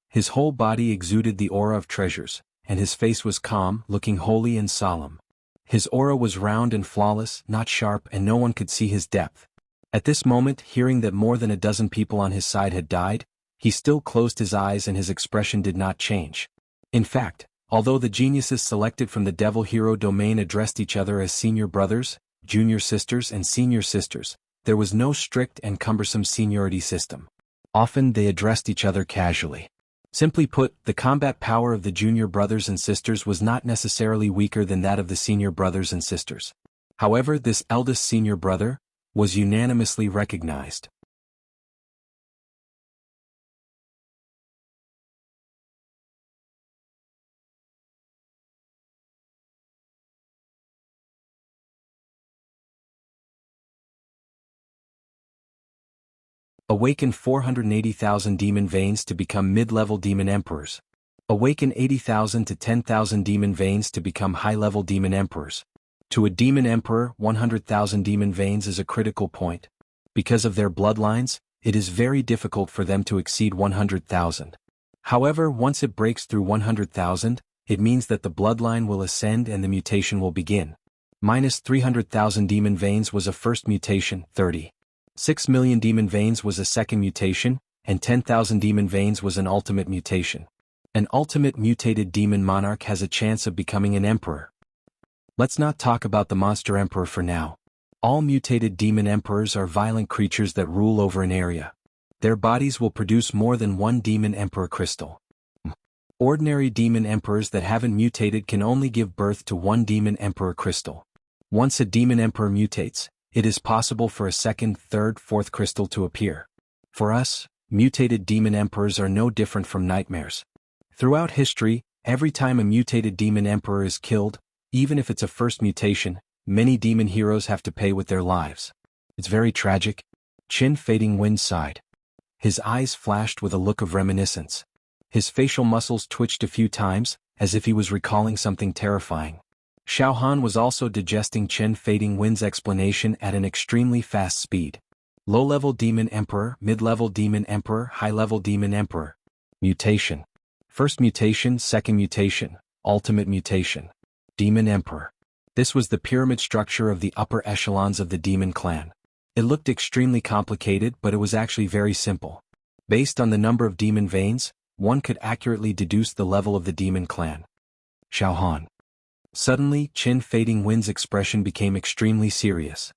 His whole body exuded the aura of treasures, and his face was calm, looking holy and solemn. His aura was round and flawless, not sharp, and no one could see his depth. At this moment, hearing that more than a dozen people on his side had died, he still closed his eyes and his expression did not change. In fact, although the geniuses selected from the Devil Hero domain addressed each other as senior brothers, junior sisters and senior sisters, there was no strict and cumbersome seniority system. Often they addressed each other casually. Simply put, the combat power of the junior brothers and sisters was not necessarily weaker than that of the senior brothers and sisters. However, this eldest senior brother was unanimously recognized. Awaken 480,000 demon veins to become mid-level demon emperors. Awaken 80,000 to 10,000 demon veins to become high-level demon emperors. To a demon emperor, 100,000 demon veins is a critical point. Because of their bloodlines, it is very difficult for them to exceed 100,000. However, once it breaks through 100,000, it means that the bloodline will ascend and the mutation will begin. Minus 300,000 demon veins was a first mutation, 6 million demon veins was a second mutation, and 10,000 demon veins was an ultimate mutation. An ultimate mutated demon monarch has a chance of becoming an emperor. Let's not talk about the monster emperor for now. All mutated demon emperors are violent creatures that rule over an area. Their bodies will produce more than one demon emperor crystal. Ordinary demon emperors that haven't mutated can only give birth to one demon emperor crystal. Once a demon emperor mutates, it is possible for a second, third, fourth crystal to appear. For us, mutated demon emperors are no different from nightmares. Throughout history, every time a mutated demon emperor is killed, even if it's a first mutation, many demon heroes have to pay with their lives. It's very tragic. Qin Fading Wind sighed. His eyes flashed with a look of reminiscence. His facial muscles twitched a few times, as if he was recalling something terrifying. Xiao Han was also digesting Qin Fading Wind's explanation at an extremely fast speed. Low-level demon emperor, mid-level demon emperor, high-level demon emperor. Mutation. First mutation, second mutation, ultimate mutation. Demon Emperor. This was the pyramid structure of the upper echelons of the demon clan. It looked extremely complicated, but it was actually very simple. Based on the number of demon veins, one could accurately deduce the level of the demon clan. Xiaohan. Suddenly, Qin Fading Wind's expression became extremely serious.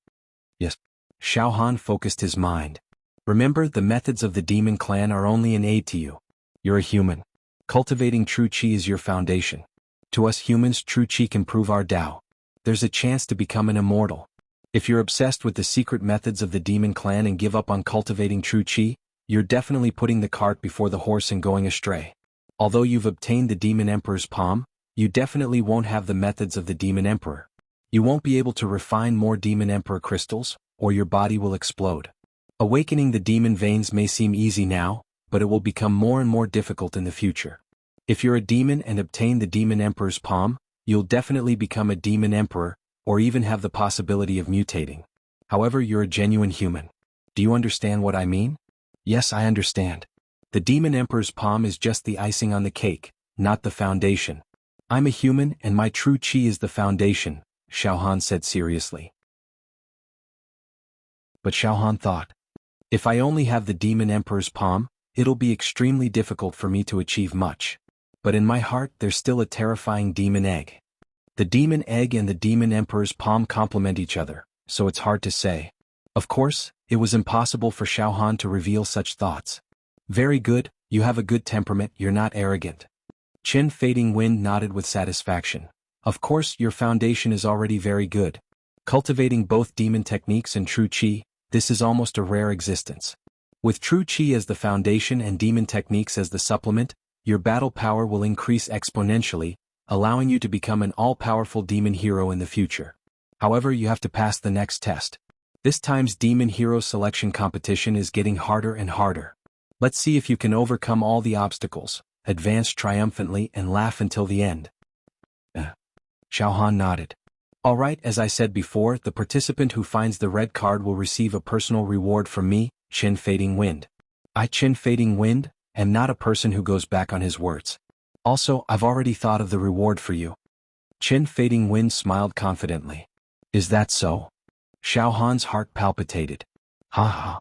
Yes. Xiaohan focused his mind. Remember, the methods of the demon clan are only an aid to you. You're a human. Cultivating true qi is your foundation. To us humans, true qi can prove our Tao. There's a chance to become an immortal. If you're obsessed with the secret methods of the demon clan and give up on cultivating true qi, you're definitely putting the cart before the horse and going astray. Although you've obtained the demon emperor's palm, you definitely won't have the methods of the demon emperor. You won't be able to refine more demon emperor crystals, or your body will explode. Awakening the demon veins may seem easy now, but it will become more and more difficult in the future. If you're a demon and obtain the demon emperor's palm, you'll definitely become a demon emperor, or even have the possibility of mutating. However, you're a genuine human. Do you understand what I mean? Yes, I understand. The demon emperor's palm is just the icing on the cake, not the foundation. I'm a human and my true qi is the foundation, Xiaohan said seriously. But Xiaohan thought, if I only have the demon emperor's palm, it'll be extremely difficult for me to achieve much. But in my heart there's still a terrifying demon egg. The demon egg and the demon emperor's palm complement each other, so it's hard to say. Of course, it was impossible for Xiaohan to reveal such thoughts. Very good, you have a good temperament, you're not arrogant. Qin Fading Wind nodded with satisfaction. Of course, your foundation is already very good. Cultivating both demon techniques and true qi, this is almost a rare existence. With true qi as the foundation and demon techniques as the supplement, your battle power will increase exponentially, allowing you to become an all-powerful demon hero in the future. However, you have to pass the next test. This time's demon hero selection competition is getting harder and harder. Let's see if you can overcome all the obstacles, advance triumphantly and laugh until the end. Xiaohan nodded. Alright, as I said before, the participant who finds the red card will receive a personal reward from me, Qin Fading Wind. I, Qin Fading Wind, am not a person who goes back on his words. Also, I've already thought of the reward for you. Qin Fading Wind smiled confidently. Is that so? Xiaohan's heart palpitated. Ha ha.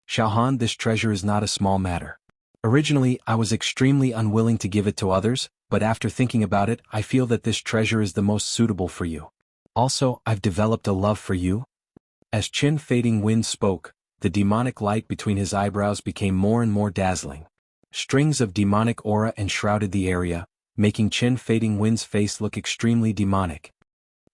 Xiaohan, this treasure is not a small matter. Originally, I was extremely unwilling to give it to others, but after thinking about it, I feel that this treasure is the most suitable for you. Also, I've developed a love for you. As Qin Fading Wind spoke, the demonic light between his eyebrows became more and more dazzling. Strings of demonic aura enshrouded the area, making Qin Fading Wind's face look extremely demonic.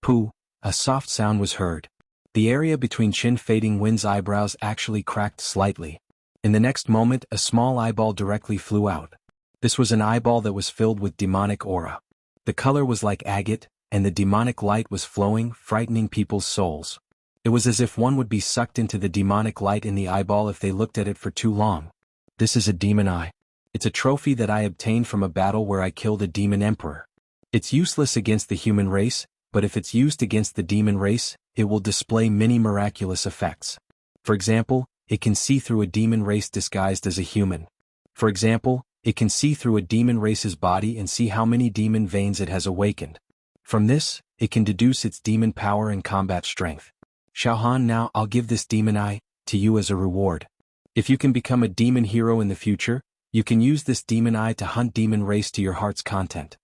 Pooh, a soft sound was heard. The area between Qin Fading Wind's eyebrows actually cracked slightly. In the next moment, a small eyeball directly flew out. This was an eyeball that was filled with demonic aura. The color was like agate, and the demonic light was flowing, frightening people's souls. It was as if one would be sucked into the demonic light in the eyeball if they looked at it for too long. This is a demon eye. It's a trophy that I obtained from a battle where I killed a demon emperor. It's useless against the human race, but if it's used against the demon race, it will display many miraculous effects. For example, it can see through a demon race disguised as a human. For example, it can see through a demon race's body and see how many demon veins it has awakened. From this, it can deduce its demon power and combat strength. Xiaohan, now I'll give this demon eye to you as a reward. If you can become a demon hero in the future, you can use this demon eye to hunt demon race to your heart's content.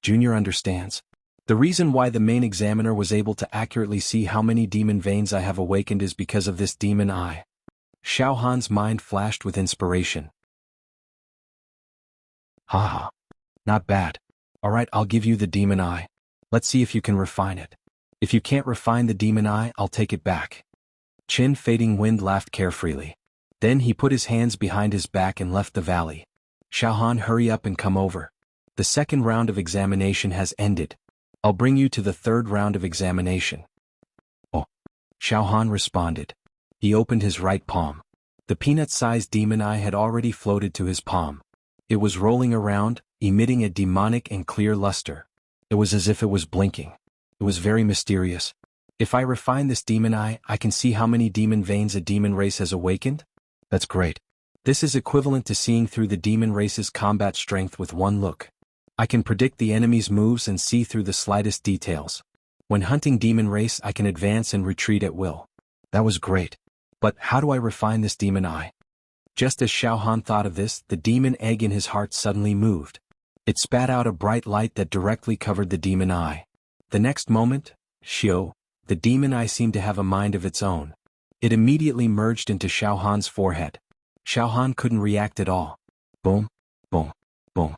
Junior understands. The reason why the main examiner was able to accurately see how many demon veins I have awakened is because of this demon eye. Xiaohan's mind flashed with inspiration. Haha. Not bad. Alright, I'll give you the demon eye. Let's see if you can refine it. If you can't refine the demon eye, I'll take it back. Qin Fading Wind laughed carefreely. Then he put his hands behind his back and left the valley. Xiaohan, hurry up and come over. The second round of examination has ended. I'll bring you to the third round of examination. Oh. Xiaohan responded. He opened his right palm. The peanut-sized demon eye had already floated to his palm. It was rolling around, emitting a demonic and clear luster. It was as if it was blinking. It was very mysterious. If I refine this demon eye, I can see how many demon veins a demon race has awakened? That's great. This is equivalent to seeing through the demon race's combat strength with one look. I can predict the enemy's moves and see through the slightest details. When hunting demon race, I can advance and retreat at will. That was great. But how do I refine this demon eye? Just as Xiao Han thought of this, the demon egg in his heart suddenly moved. It spat out a bright light that directly covered the demon eye. The next moment, the demon eye seemed to have a mind of its own. It immediately merged into Xiao Han's forehead. Xiao Han couldn't react at all. Boom, boom, boom.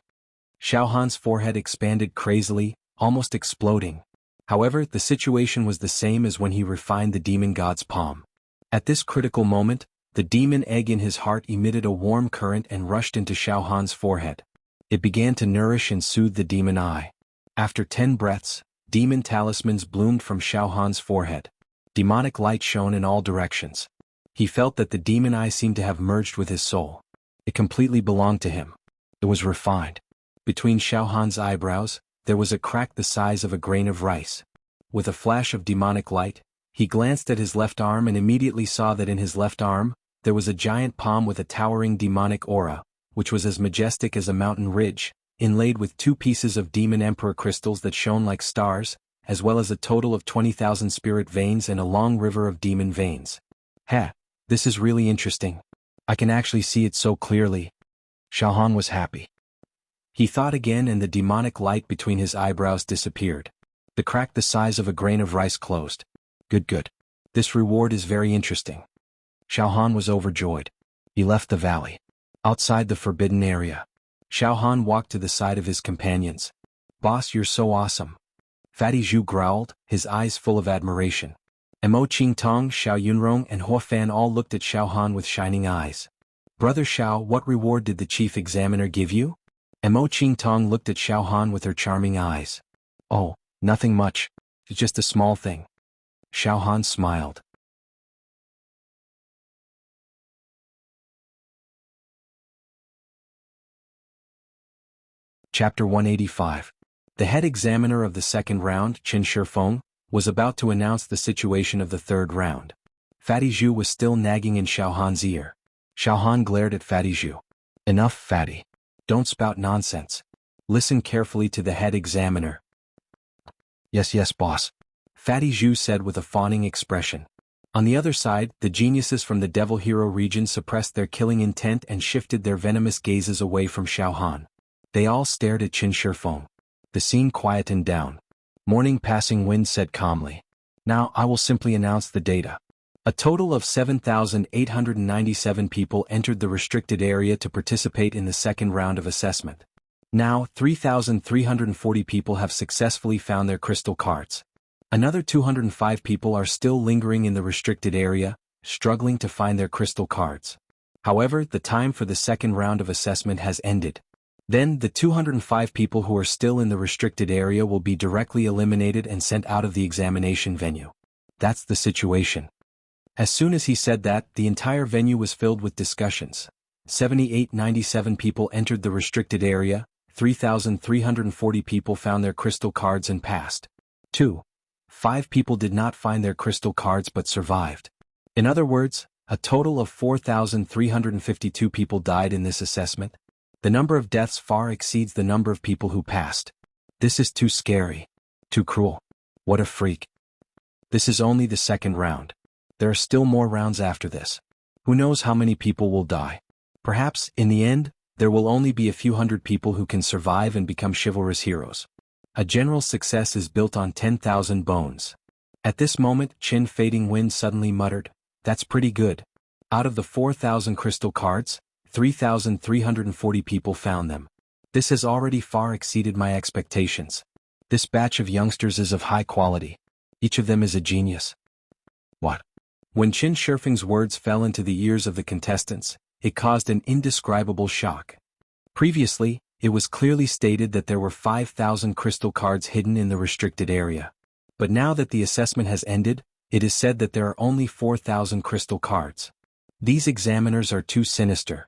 Xiao Han's forehead expanded crazily, almost exploding. However, the situation was the same as when he refined the demon god's palm. At this critical moment, the demon egg in his heart emitted a warm current and rushed into Xiao Han's forehead. It began to nourish and soothe the demon eye. After 10 breaths, demon talismans bloomed from Xiao Han's forehead. Demonic light shone in all directions. He felt that the demon eye seemed to have merged with his soul. It completely belonged to him. It was refined. Between Xiao Han's eyebrows, there was a crack the size of a grain of rice. With a flash of demonic light, he glanced at his left arm and immediately saw that in his left arm, there was a giant palm with a towering demonic aura, which was as majestic as a mountain ridge, inlaid with 2 pieces of demon emperor crystals that shone like stars, as well as a total of 20,000 spirit veins and a long river of demon veins. This is really interesting. I can actually see it so clearly. Xiao Han was happy. He thought again and the demonic light between his eyebrows disappeared. The crack the size of a grain of rice closed. Good. This reward is very interesting. Xiao Han was overjoyed. He left the valley. Outside the forbidden area, Xiao Han walked to the side of his companions. Boss, you're so awesome. Fatty Zhu growled, his eyes full of admiration. Mo Qingtong, Xiao Yunrong and Hua Fan all looked at Xiao Han with shining eyes. Brother Xiao, what reward did the chief examiner give you? Mo Qingtong looked at Xiao Han with her charming eyes. Oh, nothing much. It's just a small thing. Xiao Han smiled. Chapter 185. The head examiner of the second round, Qin Shifeng, was about to announce the situation of the third round. Fatty Zhu was still nagging in Xiao Han's ear. Xiao Han glared at Fatty Zhu. Enough, Fatty. Don't spout nonsense. Listen carefully to the head examiner. Yes, boss. Fatty Zhu said with a fawning expression. On the other side, the geniuses from the Devil Hero region suppressed their killing intent and shifted their venomous gazes away from Xiao Han. They all stared at Qin Shifeng. The scene quietened down. Morning Passing Wind said calmly. Now I will simply announce the data. A total of 7,897 people entered the restricted area to participate in the second round of assessment. Now, 3,340 people have successfully found their crystal cards. Another 205 people are still lingering in the restricted area, struggling to find their crystal cards. However, the time for the second round of assessment has ended. Then, the 205 people who are still in the restricted area will be directly eliminated and sent out of the examination venue. That's the situation. As soon as he said that, the entire venue was filled with discussions. 7,897 people entered the restricted area, 3,340 people found their crystal cards and passed. 5 people did not find their crystal cards but survived. In other words, a total of 4,352 people died in this assessment. The number of deaths far exceeds the number of people who passed. This is too scary. Too cruel. What a freak. This is only the second round. There are still more rounds after this. Who knows how many people will die? Perhaps, in the end, there will only be a few hundred people who can survive and become chivalrous heroes. A general success is built on 10,000 bones. At this moment, Qin Fading Wind suddenly muttered, "That's pretty good. Out of the 4,000 crystal cards, 3,340 people found them. This has already far exceeded my expectations. This batch of youngsters is of high quality. Each of them is a genius." What? When Qin Shifeng's words fell into the ears of the contestants, it caused an indescribable shock. Previously, it was clearly stated that there were 5,000 crystal cards hidden in the restricted area. But now that the assessment has ended, it is said that there are only 4,000 crystal cards. These examiners are too sinister.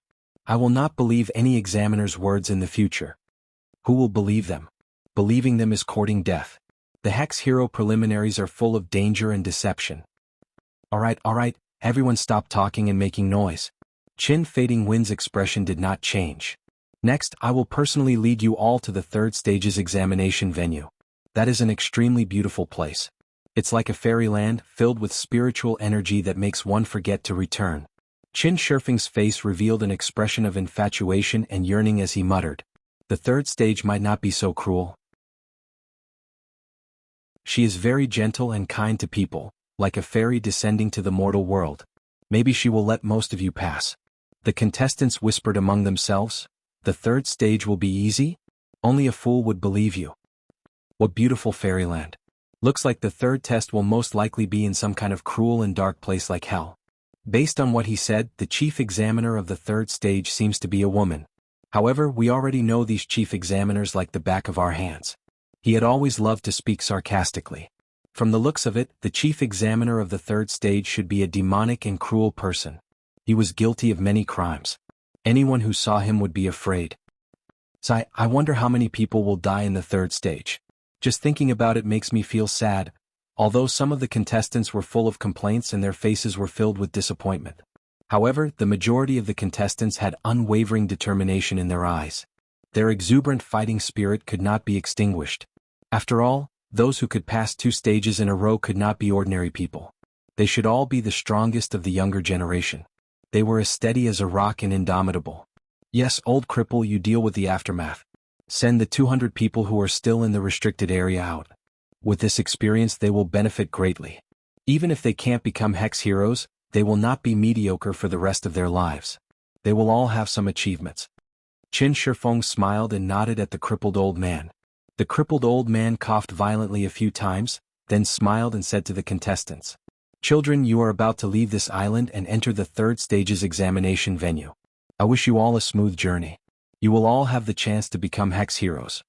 I will not believe any examiner's words in the future. Who will believe them? Believing them is courting death. The Hex Hero preliminaries are full of danger and deception. Alright, everyone stop talking and making noise. Qin Fading Wind's expression did not change. Next, I will personally lead you all to the third stage's examination venue. That is an extremely beautiful place. It's like a fairyland filled with spiritual energy that makes one forget to return. Qin Shifeng's face revealed an expression of infatuation and yearning as he muttered, "The third stage might not be so cruel. She is very gentle and kind to people, like a fairy descending to the mortal world. Maybe she will let most of you pass." The contestants whispered among themselves, "The third stage will be easy? Only a fool would believe you. What beautiful fairyland. Looks like the third test will most likely be in some kind of cruel and dark place like hell." Based on what he said, the chief examiner of the third stage seems to be a woman. However, we already know these chief examiners like the back of our hands. He had always loved to speak sarcastically. From the looks of it, the chief examiner of the third stage should be a demonic and cruel person. He was guilty of many crimes. Anyone who saw him would be afraid. So I wonder how many people will die in the third stage. Just thinking about it makes me feel sad. Although some of the contestants were full of complaints and their faces were filled with disappointment. However, the majority of the contestants had unwavering determination in their eyes. Their exuberant fighting spirit could not be extinguished. After all, those who could pass 2 stages in a row could not be ordinary people. They should all be the strongest of the younger generation. They were as steady as a rock and indomitable. Yes, old cripple, you deal with the aftermath. Send the 200 people who are still in the restricted area out. With this experience they will benefit greatly. Even if they can't become hex heroes, they will not be mediocre for the rest of their lives. They will all have some achievements. Qin Shifeng smiled and nodded at the crippled old man. The crippled old man coughed violently a few times, then smiled and said to the contestants, "Children, you are about to leave this island and enter the third stage's examination venue. I wish you all a smooth journey. You will all have the chance to become hex heroes."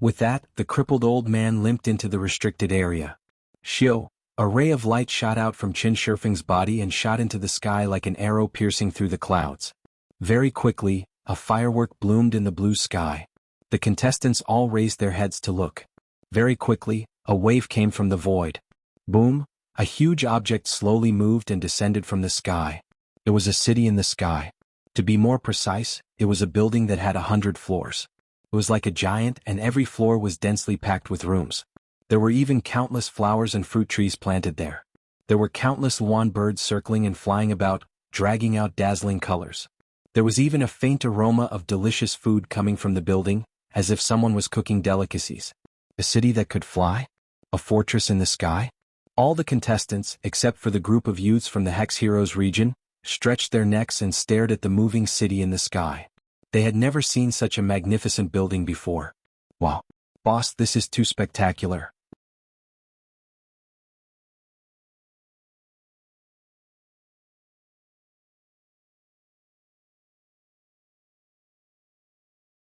With that, the crippled old man limped into the restricted area. Shio, a ray of light shot out from Qin Shifeng's body and shot into the sky like an arrow piercing through the clouds. Very quickly, a firework bloomed in the blue sky. The contestants all raised their heads to look. Very quickly, a wave came from the void. Boom, a huge object slowly moved and descended from the sky. It was a city in the sky. To be more precise, it was a building that had 100 floors. It was like a giant, and every floor was densely packed with rooms. There were even countless flowers and fruit trees planted there. There were countless swan birds circling and flying about, dragging out dazzling colors. There was even a faint aroma of delicious food coming from the building, as if someone was cooking delicacies. A city that could fly? A fortress in the sky? All the contestants, except for the group of youths from the Hex Heroes region, stretched their necks and stared at the moving city in the sky. They had never seen such a magnificent building before. Wow. Boss, this is too spectacular.